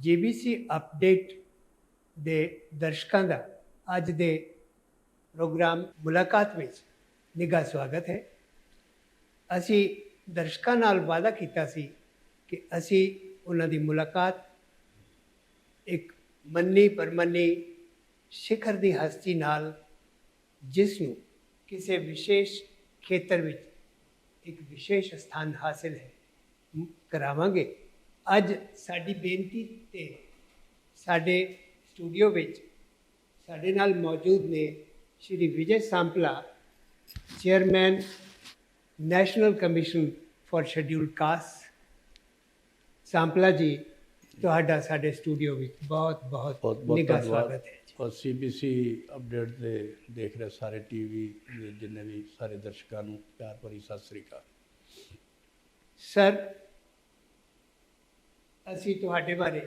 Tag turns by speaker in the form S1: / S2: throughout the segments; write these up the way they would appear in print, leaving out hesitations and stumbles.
S1: GBC update ਦੇ ਦਰਸ਼ਕਾਂ ਦਾ ਅੱਜ ਦੇ ਪ੍ਰੋਗਰਾਮ ਮੁਲਾਕਾਤ ਵਿੱਚ ਨਿੱਘਾ ਸਵਾਗਤ ਹੈ। ਅਸੀਂ ਦਰਸ਼ਕਾਂ ਨਾਲ ਵਾਅਦਾ ਕੀਤਾ ਸੀ ਕਿ ਅਸੀਂ ਉਹਨਾਂ ਦੀ ਮੁਲਾਕਾਤ ਇੱਕ ਮੰਨੀ ਪਰਮੰਨੀ ਸਿਖਰ ਦੀ ਹਸਤੀ ਨਾਲ, ਜਿਸ ਨੂੰ ਕਿਸੇ ਵਿਸ਼ੇਸ਼ ਖੇਤਰ ਵਿੱਚ ਇੱਕ ਵਿਸ਼ੇਸ਼ ਸਥਾਨ ਹਾਸਿਲ ਹੈ, ਕਰਾਵਾਂਗੇ। ਅੱਜ ਸਾਡੀ ਬੇਨਤੀ ਤੇ ਸਾਡੇ स्टूडियो ਵਿੱਚ ਸਾਡੇ ਨਾਲ ਮੌਜੂਦ ਨੇ Shri Vijay Sampla, chairman national commission for scheduled caste. Sampla ji, ਤੁਹਾਡਾ ਸਾਡੇ ਸਟੂਡੀਓ ਵਿੱਚ ਬਹੁਤ ਬਹੁਤ ਨਿੱਘਾ ਸਵਾਗਤ ਹੈ।
S2: और CBC अपडेट ਦੇ ਦੇਖ ਰਹੇ ਸਾਰੇ ਟੀਵੀ ਦੇ ਜਿੰਨੇ ਵੀ ਸਾਰੇ ਦਰਸ਼ਕਾਂ ਨੂੰ ਪਿਆਰ ਭਰੀ ਸਤਿ ਸ੍ਰੀ ਅਕਾਲ।
S1: ਸਰ, ਅਸੀਂ ਤੁਹਾਡੇ ਬਾਰੇ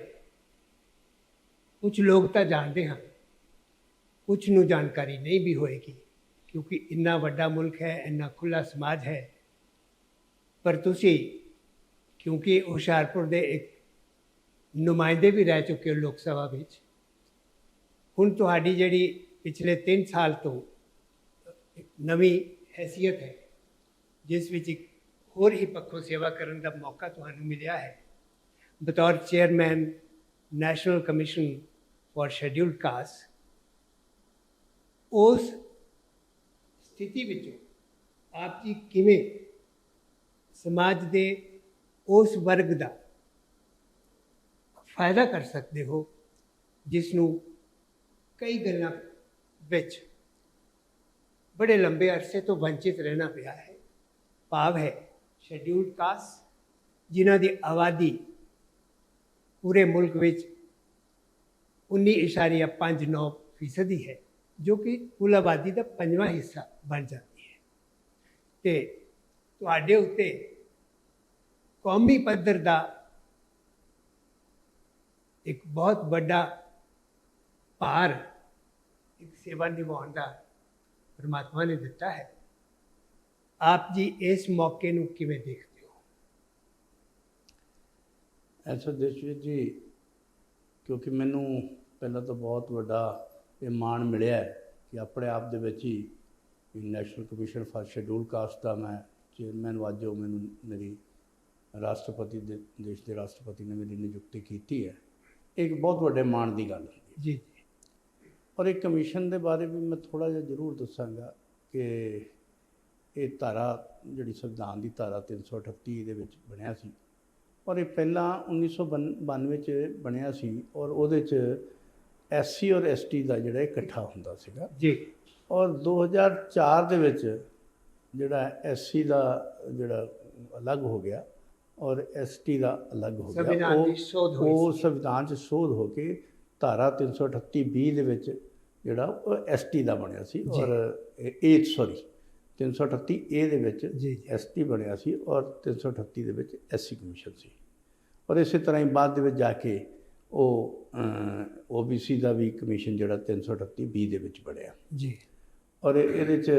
S1: कुछ लोग तो जानते हैं, कुछ नू जानकारी नहीं भी होएगी, क्योंकि इन्ना वड्डा मुल्क है, इन्ना खुला समाज है। पर तुसी क्योंकि हुशियारपुर दे एक नुमाइंदे भी रह चुके हो लोक सभा विच, हुण तुहाडी जिहड़ी पिछले 3 साल तो नवीं हैसियत है, जिस विच एक होर ही पक्षों सेवा करने का मौका तुहानू मिलिया है बतौर chairman national commission for scheduled cast. उस स्थिति विचों आप जी किवें समाज दे उस वर्ग का फायदा कर सकते हो जिसनों कई गल्लां विच बड़े लंबे अरसे तो वंचित रहना पिया है। भाव है शेड्यूल्ड कास्ट, जिन्हां दी आबादी पूरे मुल्क विच 19.59% है, जो कि कुल आबादी का 5वां हिस्सा बन जाती है। तो तुहाडे उत्ते कौमी पद्धर का एक बहुत बड़ा भार, एक सेवा निभाने का परमात्मा ने दिता है। आप जी इस मौके नूं किवें देखते हो?
S2: ऐसा देशवीर जी, क्योंकि मैनू पहला तो बहुत वड्डा ये मान मिलिया है कि अपने आप दे विच ही national commission for scheduled caste का मैं चेयरमैन वाजो मैनू मेरी राष्ट्रपति देश के राष्ट्रपति ने मेरी नियुक्ति की है। एक बहुत वड्डे मान की गल है
S1: जी।
S2: और एक कमीशन के बारे भी मैं थोड़ा जिहा जरूर दसांगा कि ये धारा जिहड़ी संविधान की धारा 338 दे विच बनिया सी, और ये पहला 1992 बनिया सी, और उहदे च SC और ST का जिहड़ा इकट्ठा हुंदा सीगा
S1: जी। और
S2: 2004 दे विच जिहड़ा SC का जिहड़ा अलग हो गया और ST का अलग हो गया, वो संविधान च शोध हो के धारा 338B दे विच जिहड़ा ST का बनिया सी, और 338A दे विच ST बनिया सी, और 338 दे विच SC कमीशन सी। और इस तरह ही बाद दे विच जाके वो OBC का भी कमीशन जिहड़ा 338B दे विच बनिया
S1: जी।
S2: और इहदे च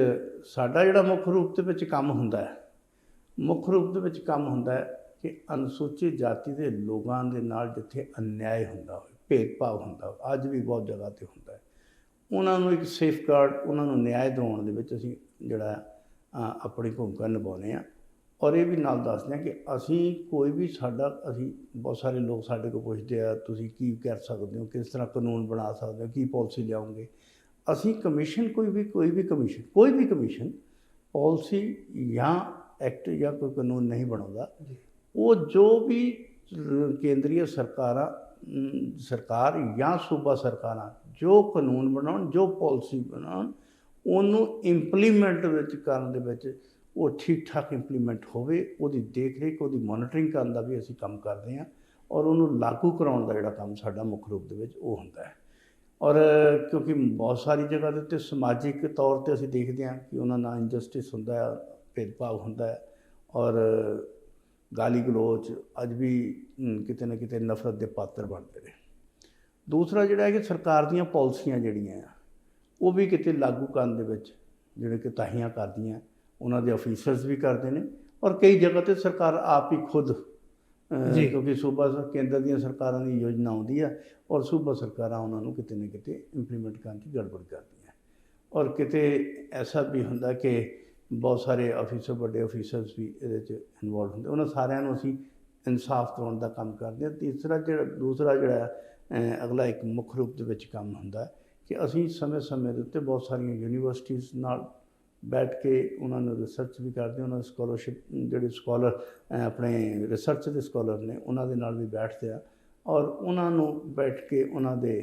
S2: साडा जिहड़ा मुख रूप दे विच काम हुंदा है, मुख रूप दे विच काम हुंदा है कि अनुसूचित जाति के लोगों के नाल जिथे अन्याय हुंदा होवे, भेदभाव हुंदा होवे, अज भी बहुत जगह ते हुंदा है, उन्हां नूं एक सेफ गार्ड, उन्हां नूं न्याय दिवाउण दे विच असीं जिहड़ा अपनी भूमिका निभाउने आ। और ये भी नाल दसदे कि असी कोई भी साडा, असी बहुत सारे लोग साडे को पुछदे आ तुसीं की कर सकदे हो, किस तरह कानून बना सकदे हो, की पॉलिसी लियाओगे। असी कमीशन कोई भी कमीशन पॉलिसी या एक्ट या कोई कानून नहीं बनाता। वो जो भी केंद्रीय सरकार या सूबा सरकारां जो कानून बनाउण, जो पॉलिसी बनाउण, उन्होंने इंप्लीमेंट करन दे विच वो ठीक ठाक इंप्लीमेंट होवे, उहदी देख रेख, उहदी मॉनिटरिंग करन दा भी असीं काम करदे हां, और उन्होंने लागू कराउण दा जिहड़ा काम साडा मुख रूप दे विच वो हुंदा है। और क्योंकि बहुत सारी जगह दे उत्ते समाजिक तौर पर असीं देखते हैं कि उन्हां नाल इनजस्टिस हुंदा है, भेदभाव हुंदा है, और गाली गलोच अज भी किते ना किते नफरत के पात्र बनते हैं। दूसरा जिहड़ा है कि सरकार दीयां पॉलिसियां जिहड़ियां वो भी किते लागू करन दे विच जिहड़े कि ताहियां करदियां, उन्हां दे ऑफिसर्स भी करते हैं, और कई जगह तो सरकार आप ही खुद
S1: ਜੀ।
S2: ਕਿਉਂਕਿ ਕੇਂਦਰ ਦੀਆਂ ਸਰਕਾਰਾਂ ਦੀ ਯੋਜਨਾ ਆਉਂਦੀ ਆ ਔਰ ਸੂਬਾ ਸਰਕਾਰਾਂ ਉਹਨਾਂ ਨੂੰ ਕਿਤੇ ਨਾ ਕਿਤੇ ਇੰਪਲੀਮੈਂਟ ਕਰਨ 'ਚ ਗੜਬੜ ਕਰਦੀਆਂ ਔਰ ਕਿਤੇ ਐਸਾ ਵੀ ਹੁੰਦਾ ਕਿ ਬਹੁਤ ਸਾਰੇ ਅਫੀਸਰ, ਵੱਡੇ ਅਫੀਸਰਸ ਵੀ ਇਹਦੇ 'ਚ ਇਨਵੋਲਵ ਹੁੰਦੇ। ਉਹਨਾਂ ਸਾਰਿਆਂ ਨੂੰ ਅਸੀਂ ਇਨਸਾਫ ਦਿਵਾਉਣ ਦਾ ਕੰਮ ਕਰਦੇ ਹਾਂ। ਦੂਸਰਾ ਜਿਹੜਾ ਅਗਲਾ ਇੱਕ ਮੁੱਖ ਰੂਪ ਦੇ ਵਿੱਚ ਕੰਮ ਹੁੰਦਾ ਕਿ ਅਸੀਂ ਸਮੇਂ ਦੇ ਉੱਤੇ ਬਹੁਤ ਸਾਰੀਆਂ ਯੂਨੀਵਰਸਿਟੀਜ਼ ਨਾਲ ਬੈਠ ਕੇ ਉਹਨਾਂ ਨੂੰ ਰਿਸਰਚ ਵੀ ਕਰਦੇ ਹਾਂ। ਉਹਨਾਂ ਦੀ ਸਕੋਲਰਸ਼ਿਪ, ਜਿਹੜੇ ਸਕੋਲਰ ਆਪਣੇ ਰਿਸਰਚ ਦੇ ਸਕੋਲਰ ਨੇ, ਉਹਨਾਂ ਦੇ ਨਾਲ ਵੀ ਬੈਠਦੇ ਆ ਔਰ ਉਹਨਾਂ ਨੂੰ ਬੈਠ ਕੇ ਉਹਨਾਂ ਦੇ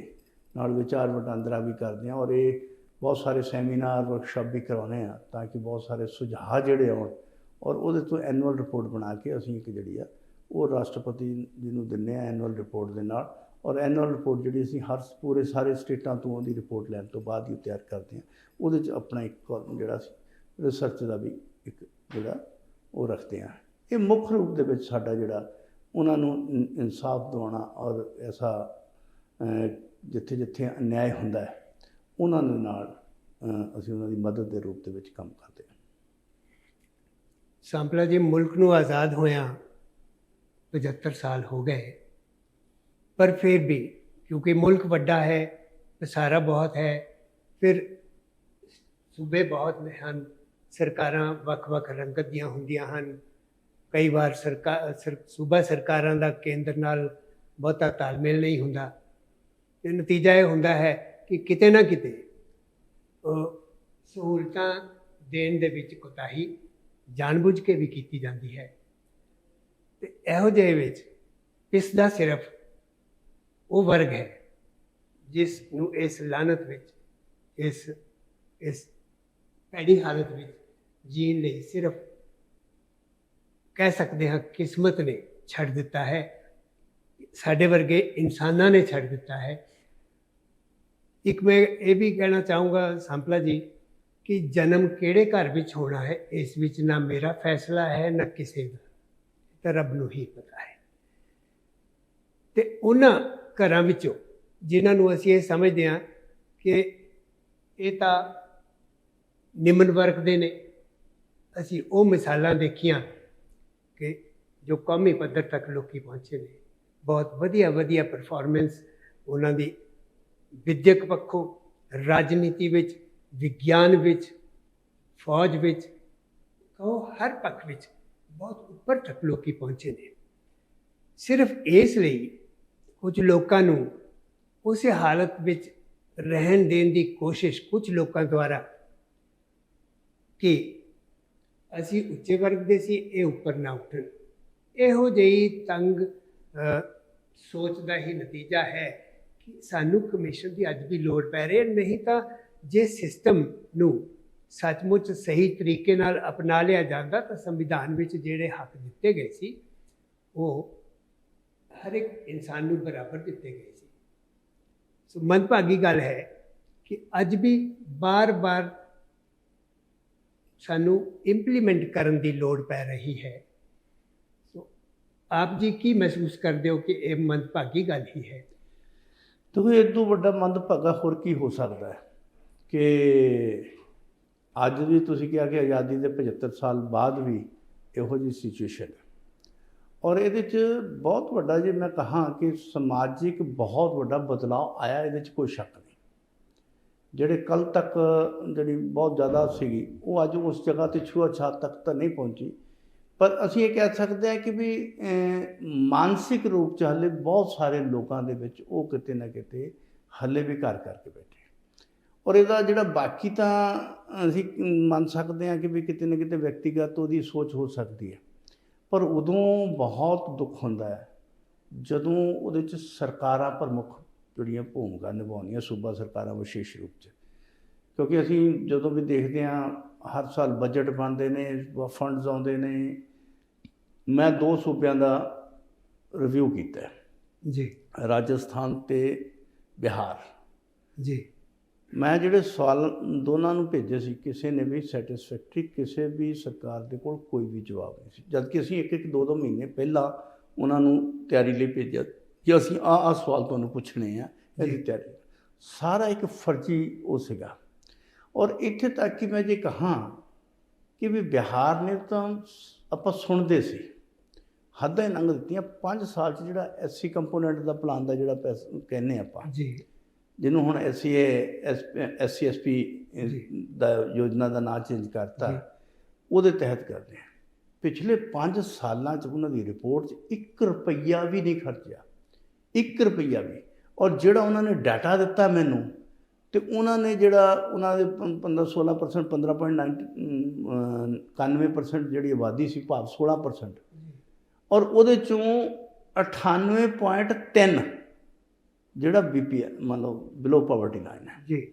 S2: ਨਾਲ ਵਿਚਾਰ ਵਟਾਂਦਰਾ ਵੀ ਕਰਦੇ ਹਾਂ ਔਰ ਇਹ ਬਹੁਤ ਸਾਰੇ ਸੈਮੀਨਾਰ, ਵਰਕਸ਼ਾਪ ਵੀ ਕਰਵਾਉਂਦੇ ਆ ਤਾਂ ਕਿ ਬਹੁਤ ਸਾਰੇ ਸੁਝਾਅ ਜਿਹੜੇ ਆਉਣ ਔਰ ਉਹਦੇ ਤੋਂ ਐਨੂਅਲ ਰਿਪੋਰਟ ਬਣਾ ਕੇ ਅਸੀਂ ਇੱਕ ਜਿਹੜੀ ਆ ਉਹ ਰਾਸ਼ਟਰਪਤੀ ਜੀ ਨੂੰ ਦਿੰਦੇ ਹਾਂ ਐਨੂਅਲ ਰਿਪੋਰਟ ਦੇ ਨਾਲ। ਔਰ ਐਨੂਅਲ ਰਿਪੋਰਟ ਜਿਹੜੀ ਅਸੀਂ ਪੂਰੇ ਸਾਰੇ ਸਟੇਟਾਂ ਤੋਂ ਉਹਦੀ ਰਿਪੋਰਟ ਲੈਣ ਤੋਂ ਬਾਅਦ ਹੀ ਤਿਆਰ ਕਰਦੇ ਹਾਂ। ਉਹਦੇ 'ਚ ਆਪਣਾ ਇੱਕ ਕਾਲਮ ਜਿਹੜਾ ਸੀ ਰਿਸਰਚ ਦਾ ਵੀ ਇੱਕ ਜਿਹੜਾ ਉਹ ਰੱਖਦੇ ਹਾਂ। ਇਹ ਮੁੱਖ ਰੂਪ ਦੇ ਵਿੱਚ ਸਾਡਾ ਜਿਹੜਾ ਉਹਨਾਂ ਨੂੰ ਇਨਸਾਫ ਦਿਵਾਉਣਾ ਔਰ ਐਸਾ ਜਿੱਥੇ ਜਿੱਥੇ ਅਨਿਆਏ ਹੁੰਦਾ ਹੈ ਉਹਨਾਂ ਦੇ ਨਾਲ ਅਸੀਂ ਉਹਨਾਂ ਦੀ ਮਦਦ ਦੇ ਰੂਪ ਦੇ ਵਿੱਚ ਕੰਮ ਕਰਦੇ ਹਾਂ।
S1: ਸਾਂਪਲਾ ਜੀ, ਮੁਲਕ ਨੂੰ ਆਜ਼ਾਦ ਹੋਇਆ 75 ਸਾਲ ਹੋ ਗਏ, ਪਰ ਫਿਰ ਵੀ ਕਿਉਂਕਿ ਮੁਲਕ ਵੱਡਾ ਹੈ, ਪਸਾਰਾ ਬਹੁਤ ਹੈ, ਫਿਰ ਸੂਬੇ ਬਹੁਤ ਹਨ, ਸਰਕਾਰਾਂ ਵੱਖ-ਵੱਖ ਰੰਗਤ ਦੀਆਂ ਹੁੰਦੀਆਂ ਹਨ। ਕਈ ਵਾਰ ਸੂਬਾ ਸਰਕਾਰਾਂ ਦਾ ਕੇਂਦਰ ਨਾਲ ਬਹੁਤਾ ਤਾਲਮੇਲ ਨਹੀਂ ਹੁੰਦਾ ਅਤੇ ਨਤੀਜਾ ਇਹ ਹੁੰਦਾ ਹੈ ਕਿ ਕਿਤੇ ਨਾ ਕਿਤੇ ਸਹੂਲਤਾਂ ਦੇਣ ਦੇ ਵਿੱਚ ਕੋਤਾਹੀ ਜਾਣਬੁੱਝ ਕੇ ਵੀ ਕੀਤੀ ਜਾਂਦੀ ਹੈ। ਅਤੇ ਇਹੋ ਜਿਹੇ ਵਿੱਚ ਇਸ ਦਾ ਸਿਰਫ ਉਹ ਵਰਗ ਹੈ ਜਿਸ ਨੂੰ ਇਸ ਲਾਨਤ ਵਿੱਚ, ਇਸ ਭੈੜੀ ਹਾਲਤ ਵਿੱਚ ਜੀਣ ਲਈ ਸਿਰਫ ਕਹਿ ਸਕਦੇ ਹਾਂ ਕਿਸਮਤ ਨੇ ਛੱਡ ਦਿੱਤਾ ਹੈ, ਸਾਡੇ ਵਰਗੇ ਇਨਸਾਨਾਂ ਨੇ ਛੱਡ ਦਿੱਤਾ ਹੈ। ਇੱਕ ਮੈਂ ਇਹ ਵੀ ਕਹਿਣਾ ਚਾਹੂੰਗਾ ਸਾਂਪਲਾ ਜੀ ਕਿ ਜਨਮ ਕਿਹੜੇ ਘਰ ਵਿੱਚ ਹੋਣਾ ਹੈ, ਇਸ ਵਿੱਚ ਨਾ ਮੇਰਾ ਫੈਸਲਾ ਹੈ ਨਾ ਕਿਸੇ ਦਾ, ਤਾਂ ਰੱਬ ਨੂੰ ਹੀ ਪਤਾ ਹੈ। ਅਤੇ ਉਹਨਾਂ ਘਰਾਂ ਵਿੱਚੋਂ ਜਿਨ੍ਹਾਂ ਨੂੰ ਅਸੀਂ ਇਹ ਸਮਝਦੇ ਹਾਂ ਕਿ ਇਹ ਤਾਂ ਨਿਮਨ ਵਰਗ ਦੇ ਨੇ, ਅਸੀਂ ਉਹ ਮਿਸਾਲਾਂ ਦੇਖੀਆਂ ਕਿ ਜੋ ਕੌਮੀ ਪੱਧਰ ਤੱਕ ਲੋਕੀ ਪਹੁੰਚੇ ਨੇ। ਬਹੁਤ ਵਧੀਆ ਪਰਫਾਰਮੈਂਸ ਉਹਨਾਂ ਦੀ ਵਿਦਿਅਕ ਪੱਖੋਂ, ਰਾਜਨੀਤੀ ਵਿੱਚ, ਵਿਗਿਆਨ ਵਿੱਚ, ਫੌਜ ਵਿੱਚ, ਉਹ ਹਰ ਪੱਖ ਵਿੱਚ ਬਹੁਤ ਉੱਪਰ ਤੱਕ ਲੋਕੀ ਪਹੁੰਚੇ ਨੇ। ਸਿਰਫ ਇਸ ਲਈ ਕੁਝ ਲੋਕਾਂ ਨੂੰ ਉਸੇ ਹਾਲਤ ਵਿੱਚ ਰਹਿਣ ਦੇਣ ਦੀ ਕੋਸ਼ਿਸ਼ ਕੁਝ ਲੋਕਾਂ ਦੁਆਰਾ ਕਿ ਅਸੀਂ ਉੱਚੇ ਵਰਗ ਦੇ ਸੀ, ਇਹ ਉੱਪਰ ਨਾ ਉੱਠਣ, ਇਹੋ ਜਿਹੀ ਤੰਗ ਸੋਚ ਦਾ ਹੀ ਨਤੀਜਾ ਹੈ ਕਿ ਸਾਨੂੰ ਕਮਿਸ਼ਨ ਦੀ ਅੱਜ ਵੀ ਲੋੜ ਪੈ ਰਹੀ ਹੈ। ਨਹੀਂ ਤਾਂ ਜੇ ਸਿਸਟਮ ਨੂੰ ਸੱਚਮੁੱਚ ਸਹੀ ਤਰੀਕੇ ਨਾਲ ਅਪਣਾ ਲਿਆ ਜਾਂਦਾ ਤਾਂ ਸੰਵਿਧਾਨ ਵਿੱਚ ਜਿਹੜੇ ਹੱਕ ਦਿੱਤੇ ਗਏ ਸੀ ਉਹ ਹਰ ਇੱਕ ਇਨਸਾਨ ਨੂੰ ਬਰਾਬਰ ਦਿੱਤੇ ਗਏ ਸੀ। ਸੋ ਮੰਦਭਾਗੀ ਗੱਲ ਹੈ ਕਿ ਅੱਜ ਵੀ ਬਾਰ-ਬਾਰ ਸਾਨੂੰ ਇੰਪਲੀਮੈਂਟ ਕਰਨ ਦੀ ਲੋੜ ਪੈ ਰਹੀ ਹੈ। ਸੋ ਆਪ ਜੀ ਕੀ ਮਹਿਸੂਸ ਕਰਦੇ ਹੋ ਕਿ ਇਹ ਮੰਦਭਾਗੀ ਗੱਲ ਹੀ ਹੈ?
S2: ਕਿਉਂਕਿ ਇਹ ਤੋਂ ਵੱਡਾ ਮੰਦਭਾਗਾ ਹੋਰ ਕੀ ਹੋ ਸਕਦਾ ਹੈ ਕਿ ਅੱਜ ਵੀ ਤੁਸੀਂ ਕਿਹਾ ਕਿ ਆਜ਼ਾਦੀ ਦੇ 75 ਸਾਲ ਬਾਅਦ ਵੀ ਇਹੋ ਜਿਹੀ ਸਿਚੁਏਸ਼ਨ ਹੈ ਔਰ ਇਹਦੇ 'ਚ ਬਹੁਤ ਵੱਡਾ, ਜੇ ਮੈਂ ਕਹਾਂ ਕਿ ਸਮਾਜਿਕ ਬਹੁਤ ਵੱਡਾ ਬਦਲਾਅ ਆਇਆ, ਇਹਦੇ 'ਚ ਕੋਈ ਸ਼ੱਕ ਨਹੀਂ। ਜਿਹੜੇ ਕੱਲ੍ਹ ਤੱਕ ਜਿਹੜੀ ਬਹੁਤ ਜ਼ਿਆਦਾ ਸੀਗੀ ਉਹ ਅੱਜ ਉਸ ਜਗ੍ਹਾ 'ਤੇ ਛੂਆ-ਛਾਤ ਤੱਕ ਤਾਂ ਨਹੀਂ ਪਹੁੰਚੀ, ਪਰ ਅਸੀਂ ਇਹ ਕਹਿ ਸਕਦੇ ਹਾਂ ਕਿ ਵੀ ਮਾਨਸਿਕ ਰੂਪ 'ਚ ਹਾਲੇ ਬਹੁਤ ਸਾਰੇ ਲੋਕਾਂ ਦੇ ਵਿੱਚ ਉਹ ਕਿਤੇ ਨਾ ਕਿਤੇ ਹਾਲੇ ਵੀ ਘਰ ਕਰਕੇ ਬੈਠੇ ਔਰ ਇਹਦਾ ਜਿਹੜਾ ਬਾਕੀ ਤਾਂ ਅਸੀਂ ਮੰਨ ਸਕਦੇ ਹਾਂ ਕਿ ਵੀ ਕਿਤੇ ਨਾ ਕਿਤੇ ਵਿਅਕਤੀਗਤ ਉਹਦੀ ਸੋਚ ਹੋ ਸਕਦੀ ਹੈ, ਪਰ ਉਦੋਂ ਬਹੁਤ ਦੁੱਖ ਹੁੰਦਾ ਹੈ ਜਦੋਂ ਉਹਦੇ 'ਚ ਸਰਕਾਰਾਂ ਪ੍ਰਮੁੱਖ ਜਿਹੜੀਆਂ ਭੂਮਿਕਾ ਨਿਭਾਉਂਦੀਆਂ, ਸੂਬਾ ਸਰਕਾਰਾਂ ਵਿਸ਼ੇਸ਼ ਰੂਪ 'ਚ। ਕਿਉਂਕਿ ਅਸੀਂ ਜਦੋਂ ਵੀ ਦੇਖਦੇ ਹਾਂ ਹਰ ਸਾਲ ਬਜਟ ਬਣਦੇ ਨੇ, ਫੰਡਸ ਆਉਂਦੇ ਨੇ। ਮੈਂ 2 ਸੂਬਿਆਂ ਦਾ ਰਿਵਿਊ ਕੀਤਾ
S1: ਜੀ,
S2: ਰਾਜਸਥਾਨ ਅਤੇ ਬਿਹਾਰ
S1: ਜੀ।
S2: ਮੈਂ ਜਿਹੜੇ ਸਵਾਲ ਦੋਨਾਂ ਨੂੰ ਭੇਜੇ ਸੀ, ਕਿਸੇ ਨੇ ਵੀ ਸੈਟਿਸਫੈਕਟਰੀ, ਕਿਸੇ ਵੀ ਸਰਕਾਰ ਦੇ ਕੋਲ ਕੋਈ ਵੀ ਜਵਾਬ ਨਹੀਂ ਸੀ, ਜਦ ਕਿ ਅਸੀਂ 1-1, 2-2 ਮਹੀਨੇ ਪਹਿਲਾਂ ਉਹਨਾਂ ਨੂੰ ਤਿਆਰੀ ਲਈ ਭੇਜਿਆ ਕਿ ਅਸੀਂ ਆਹ ਸਵਾਲ ਤੁਹਾਨੂੰ ਪੁੱਛਣੇ ਆ, ਇਹਦੀ ਤਿਆਰੀ। ਸਾਰਾ ਇੱਕ ਫਰਜ਼ੀ ਉਹ ਸੀਗਾ। ਔਰ ਇੱਥੇ ਤੱਕ ਕਿ ਮੈਂ ਜੇ ਕਹਾਂ ਕਿ ਵੀ ਬਿਹਾਰ ਨੇ ਤਾਂ ਆਪਾਂ ਸੁਣਦੇ ਸੀ, ਹੱਦਾਂ ਹੀ ਲੰਘ ਦਿੱਤੀਆਂ। 5 ਸਾਲ 'ਚ ਜਿਹੜਾ SC ਕੰਪੋਨੈਂਟ ਦਾ ਪਲਾਨ ਦਾ ਜਿਹੜਾ ਪੈਸਾ ਕਹਿੰਦੇ ਆਪਾਂ,
S1: ਜੀ
S2: ਜਿਹਨੂੰ ਹੁਣ SC SP ਦਾ ਯੋਜਨਾ ਦਾ ਨਾਂ ਚੇਂਜ ਕਰਤਾ, ਉਹਦੇ ਤਹਿਤ ਕਰਦੇ ਹਾਂ। ਪਿਛਲੇ 5 ਸਾਲਾਂ 'ਚ ਉਹਨਾਂ ਦੀ ਰਿਪੋਰਟ 'ਚ 1 ਰੁਪਈਆ ਵੀ ਨਹੀਂ ਖਰਚਿਆ, 1 ਰੁਪਈਆ ਵੀ। ਔਰ ਜਿਹੜਾ ਉਹਨਾਂ ਨੇ ਡਾਟਾ ਦਿੱਤਾ ਮੈਨੂੰ, ਤੇ ਉਹਨਾਂ ਨੇ ਜਿਹੜਾ ਉਹਨਾਂ ਦੇ 16% 15.91% ਜਿਹੜੀ ਆਬਾਦੀ ਸੀ, ਭਾਵ 16%, ਔਰ ਉਹਦੇ 'ਚੋਂ 98.3 ਜਿਹੜਾ BPL ਮੰਨ ਲਓ ਬਿਲੋ ਪਾਵਰਟੀ ਲਾਈਨ ਹੈ
S1: ਜੀ,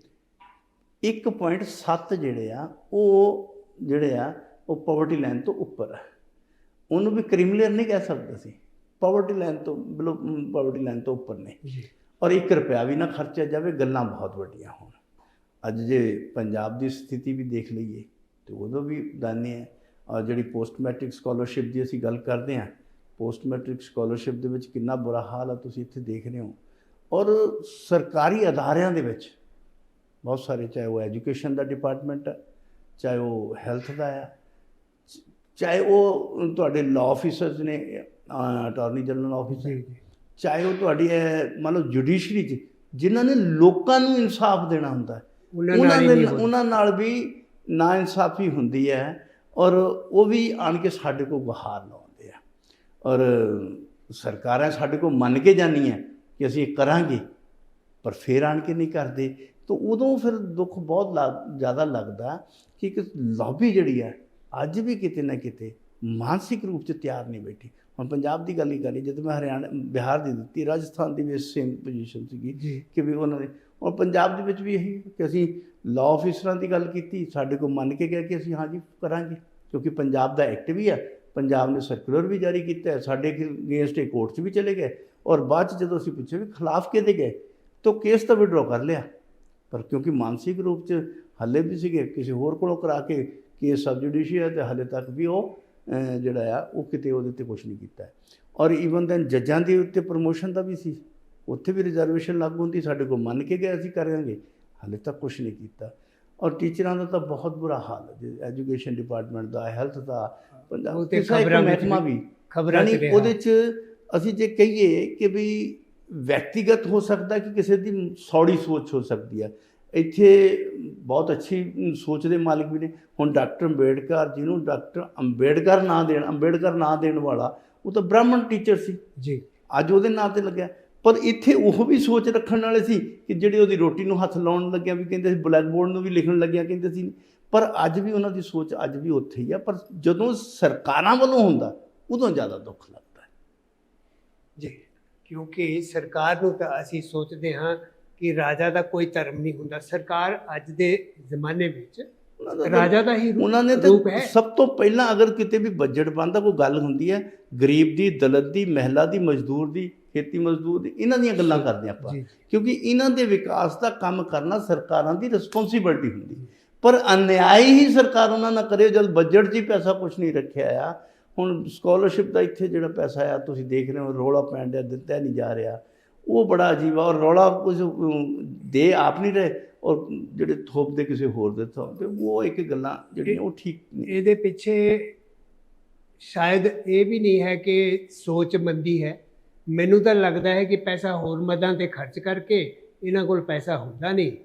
S2: 1.7 ਜਿਹੜੇ ਆ ਉਹ ਪਾਵਰਟੀ ਲਾਈਨ ਤੋਂ ਉੱਪਰ ਹੈ। ਉਹਨੂੰ ਵੀ ਕ੍ਰਿਮੀਨਲ ਨਹੀਂ ਕਹਿ ਸਕਦੇ ਸੀ, ਪਾਵਰਟੀ ਲਾਈਨ ਤੋਂ ਬਿਲੋ ਪਾਵਰਟੀ ਲਾਈਨ ਤੋਂ ਉੱਪਰ ਨੇ। ਔਰ 1 ਰੁਪਇਆ ਵੀ ਨਾ ਖਰਚਿਆ ਜਾਵੇ, ਗੱਲਾਂ ਬਹੁਤ ਵੱਡੀਆਂ ਹੋਣ। ਅੱਜ ਜੇ ਪੰਜਾਬ ਦੀ ਸਥਿਤੀ ਵੀ ਦੇਖ ਲਈਏ ਤੇ ਉਦੋਂ ਵੀ ਦਾਨੇ ਹੈ। ਔਰ ਜਿਹੜੀ ਪੋਸਟ ਮੈਟ੍ਰਿਕ ਸਕਾਲਰਸ਼ਿਪ ਦੀ ਅਸੀਂ ਗੱਲ ਕਰਦੇ ਹਾਂ, ਪੋਸਟ ਮੈਟ੍ਰਿਕ ਸਕਾਲਰਸ਼ਿਪ ਦੇ ਵਿੱਚ ਕਿੰਨਾ ਬੁਰਾ ਹਾਲ ਆ, ਤੁਸੀਂ ਇੱਥੇ ਦੇਖ ਰਹੇ ਹੋ। ਔਰ ਸਰਕਾਰੀ ਅਦਾਰਿਆਂ ਦੇ ਵਿੱਚ ਬਹੁਤ ਸਾਰੇ, ਚਾਹੇ ਉਹ ਐਜੂਕੇਸ਼ਨ ਦਾ ਡਿਪਾਰਟਮੈਂਟ ਹੈ, ਚਾਹੇ ਉਹ ਹੈਲਥ ਦਾ ਆ, ਚਾਹੇ ਉਹ ਤੁਹਾਡੇ ਲਾਅ ਆਫਿਸਰਸ ਨੇ, ਅਟਾਰਨੀ ਜਨਰਲ ਆਫਿਸ, ਚਾਹੇ ਉਹ ਤੁਹਾਡੀ ਮੰਨ ਲਓ ਜੁਡੀਸ਼ਰੀ 'ਚ ਜਿਨ੍ਹਾਂ ਨੇ ਲੋਕਾਂ ਨੂੰ ਇਨਸਾਫ ਦੇਣਾ ਹੁੰਦਾ, ਉਹਨਾਂ ਨਾਲ ਵੀ ਨਾਇਨਸਾਫੀ ਹੁੰਦੀ ਹੈ। ਔਰ ਉਹ ਵੀ ਆਣ ਕੇ ਸਾਡੇ ਕੋਲ ਗੁਹਾਰ ਲਾਉਂਦੇ ਆ। ਔਰ ਸਰਕਾਰਾਂ ਸਾਡੇ ਕੋਲ ਮੰਨ ਕੇ ਜਾਂਦੀਆਂ ਕਿ ਅਸੀਂ ਇਹ ਕਰਾਂਗੇ, ਪਰ ਫਿਰ ਆਣ ਕੇ ਨਹੀਂ ਕਰਦੇ। ਤਾਂ ਉਦੋਂ ਫਿਰ ਦੁੱਖ ਬਹੁਤ ਜ਼ਿਆਦਾ ਲੱਗਦਾ ਕਿ ਇੱਕ ਲੌਬੀ ਜਿਹੜੀ ਹੈ ਅੱਜ ਵੀ ਕਿਤੇ ਨਾ ਕਿਤੇ ਮਾਨਸਿਕ ਰੂਪ 'ਚ ਤਿਆਰ ਨਹੀਂ ਬੈਠੀ। ਹੁਣ ਪੰਜਾਬ ਦੀ ਗੱਲ ਹੀ ਕਰੀ, ਜਦੋਂ ਮੈਂ ਹਰਿਆਣਾ ਬਿਹਾਰ ਦੀ ਦਿੱਤੀ, ਰਾਜਸਥਾਨ ਦੀ ਵੀ ਸੇਮ ਪੋਜੀਸ਼ਨ ਸੀਗੀ ਕਿ ਵੀ ਉਹਨਾਂ ਨੇ, ਔਰ ਪੰਜਾਬ ਦੇ ਵਿੱਚ ਵੀ ਇਹੀ ਕਿ ਅਸੀਂ ਲਾਅ ਆਫਿਸਰਾਂ ਦੀ ਗੱਲ ਕੀਤੀ, ਸਾਡੇ ਕੋਲ ਮੰਨ ਕੇ ਗਿਆ ਕਿ ਅਸੀਂ ਹਾਂਜੀ ਕਰਾਂਗੇ, ਕਿਉਂਕਿ ਪੰਜਾਬ ਦਾ ਐਕਟ ਵੀ ਹੈ, ਪੰਜਾਬ ਨੇ ਸਰਕੂਲਰ ਵੀ ਜਾਰੀ ਕੀਤਾ ਹੈ, ਸਾਡੇ ਅਗੇਂਸਟ ਕੋਰਟ 'ਚ ਵੀ ਚਲੇ ਗਏ। ਔਰ ਬਾਅਦ 'ਚ ਜਦੋਂ ਅਸੀਂ ਪੁੱਛਿਆ ਵੀ ਖਿਲਾਫ ਕਿਹਦੇ ਗਏ, ਤਾਂ ਕੇਸ ਤਾਂ ਵਿਡਰੋ ਕਰ ਲਿਆ, ਪਰ ਕਿਉਂਕਿ ਮਾਨਸਿਕ ਰੂਪ 'ਚ ਹੱਲੇ ਵੀ ਸੀਗੇ, ਕਿਸੇ ਹੋਰ ਕੋਲੋਂ ਕਰਾ ਕੇ ਕੇਸ ਸਬ ਜੁਡੀਸ਼ੀਅਲ ਹੈ, ਅਤੇ ਹਾਲੇ ਤੱਕ ਵੀ ਉਹ ਜਿਹੜਾ ਆ ਉਹ ਕਿਤੇ ਉਹਦੇ 'ਤੇ ਕੁਛ ਨਹੀਂ ਕੀਤਾ। ਔਰ ਈਵਨ ਦੈਨ ਜੱਜਾਂ ਦੇ ਉੱਤੇ ਪ੍ਰਮੋਸ਼ਨ ਦਾ ਵੀ ਸੀ, ਉੱਥੇ ਵੀ ਰਿਜ਼ਰਵੇਸ਼ਨ ਲਾਗੂ ਹੁੰਦੀ, ਸਾਡੇ ਕੋਲ ਮੰਨ ਕੇ ਗਏ ਅਸੀਂ ਕਰਾਂਗੇ, ਹਾਲੇ ਤੱਕ ਕੁਛ ਨਹੀਂ ਕੀਤਾ। ਔਰ ਟੀਚਰਾਂ ਦਾ ਤਾਂ ਬਹੁਤ ਬੁਰਾ ਹਾਲ ਹੈ, ਐਜੂਕੇਸ਼ਨ ਡਿਪਾਰਟਮੈਂਟ ਦਾ, ਹੈਲਥ ਦਾ, ਪੰਜਾਬ ਮਹਿਕਮਾ ਵੀ ਯਾਨੀ ਉਹਦੇ 'ਚ ਅਸੀਂ ਜੇ ਕਹੀਏ ਕਿ ਵੀ ਵਿਅਕਤੀਗਤ ਹੋ ਸਕਦਾ ਕਿ ਕਿਸੇ ਦੀ ਸੌੜੀ ਸੋਚ ਹੋ ਸਕਦੀ ਹੈ, ਇੱਥੇ ਬਹੁਤ ਅੱਛੀ ਸੋਚ ਦੇ ਮਾਲਿਕ ਵੀ ਨੇ। ਹੁਣ ਡਾਕਟਰ ਅੰਬੇਡਕਰ, ਜਿਹਨੂੰ ਡਾਕਟਰ ਅੰਬੇਡਕਰ ਨਾਂ ਦੇਣ ਵਾਲਾ, ਉਹ ਤਾਂ ਬ੍ਰਾਹਮਣ ਟੀਚਰ ਸੀ ਜੀ, ਅੱਜ ਉਹਦੇ ਨਾਂ 'ਤੇ ਲੱਗਿਆ। ਪਰ ਇੱਥੇ ਉਹ ਵੀ ਸੋਚ ਰੱਖਣ ਵਾਲੇ ਸੀ ਕਿ ਜਿਹੜੇ ਉਹਦੀ ਰੋਟੀ ਨੂੰ ਹੱਥ ਲਾਉਣ ਲੱਗਿਆ ਵੀ ਕਹਿੰਦੇ ਸੀ, ਬਲੈਕ ਬੋਰਡ ਨੂੰ ਵੀ ਲਿਖਣ ਲੱਗਿਆ ਕਹਿੰਦੇ ਸੀ, ਪਰ ਅੱਜ ਵੀ ਉਹਨਾਂ ਦੀ ਸੋਚ ਅੱਜ ਵੀ ਉੱਥੇ ਹੀ ਆ। ਪਰ ਜਦੋਂ ਸਰਕਾਰਾਂ ਵੱਲੋਂ ਹੁੰਦਾ ਉਦੋਂ ਜ਼ਿਆਦਾ ਦੁੱਖ ਲੱਗਦਾ ਹੈ
S1: ਜੀ, ਕਿਉਂਕਿ ਸਰਕਾਰ ਨੂੰ ਤਾਂ ਅਸੀਂ ਸੋਚਦੇ ਹਾਂ ਕਿ ਰਾਜਾ ਦਾ ਕੋਈ ਧਰਮ ਨਹੀਂ ਹੁੰਦਾ। ਸਰਕਾਰ ਅੱਜ ਦੇ ਜ਼ਮਾਨੇ ਵਿੱਚ ਰਾਜਾ ਦਾ ਹੀ
S2: ਉਹਨਾਂ ਨੇ
S1: ਰੂਪ ਹੈ।
S2: ਸਭ ਤੋਂ ਪਹਿਲਾਂ ਅਗਰ ਕਿਤੇ ਵੀ ਬਜਟ ਬਣਦਾ, ਕੋਈ ਗੱਲ ਹੁੰਦੀ ਹੈ ਗਰੀਬ ਦੀ, ਦਲਿਤ ਦੀ, ਮਹਿਲਾ ਦੀ, ਮਜ਼ਦੂਰ ਦੀ, ਖੇਤੀ ਮਜ਼ਦੂਰ ਦੀ, ਇਹਨਾਂ ਦੀਆਂ ਗੱਲਾਂ ਕਰਦੇ ਆਪਾਂ, ਕਿਉਂਕਿ ਇਹਨਾਂ ਦੇ ਵਿਕਾਸ ਦਾ ਕੰਮ ਕਰਨਾ ਸਰਕਾਰਾਂ ਦੀ ਰਿਸਪੌਂਸਿਬਿਲਟੀ ਹੁੰਦੀ। ਪਰ ਅਨਿਆਏ ਹੀ ਸਰਕਾਰ ਉਹਨਾਂ ਨਾਲ ਕਰੇ ਜਦ ਬਜਟ 'ਚ ਹੀ ਪੈਸਾ ਕੁਛ ਨਹੀਂ ਰੱਖਿਆ ਆ। ਹੁਣ ਸਕਾਲਰਸ਼ਿਪ ਦਾ ਇੱਥੇ ਜਿਹੜਾ ਪੈਸਾ ਆ ਤੁਸੀਂ ਦੇਖ ਰਹੇ ਹੋ, ਰੌਲਾ ਪੈਣ ਡਿਆ, ਦਿੱਤਾ ਨਹੀਂ ਜਾ ਰਿਹਾ, ਉਹ ਬੜਾ ਅਜੀਬ ਆ। ਔਰ ਰੌਲਾ ਕੁਝ ਦੇ ਆਪ ਨਹੀਂ ਰਹੇ, ਔਰ ਜਿਹੜੇ ਥੋਪਦੇ ਕਿਸੇ ਹੋਰ ਦੇ ਥੋਪਦੇ, ਉਹ ਇੱਕ ਗੱਲਾਂ ਜਿਹੜੀਆਂ ਉਹ ਠੀਕ ਨਹੀਂ।
S1: ਇਹਦੇ ਪਿੱਛੇ ਸ਼ਾਇਦ ਇਹ ਵੀ ਨਹੀਂ ਹੈ ਕਿ ਸੋਚਮੰਦੀ ਹੈ, ਮੈਨੂੰ ਤਾਂ ਲੱਗਦਾ ਹੈ ਕਿ ਪੈਸਾ ਹੋਰ ਮਦਾਂ 'ਤੇ ਖਰਚ ਕਰਕੇ ਇਹਨਾਂ ਕੋਲ ਪੈਸਾ ਹੁੰਦਾ ਨਹੀਂ,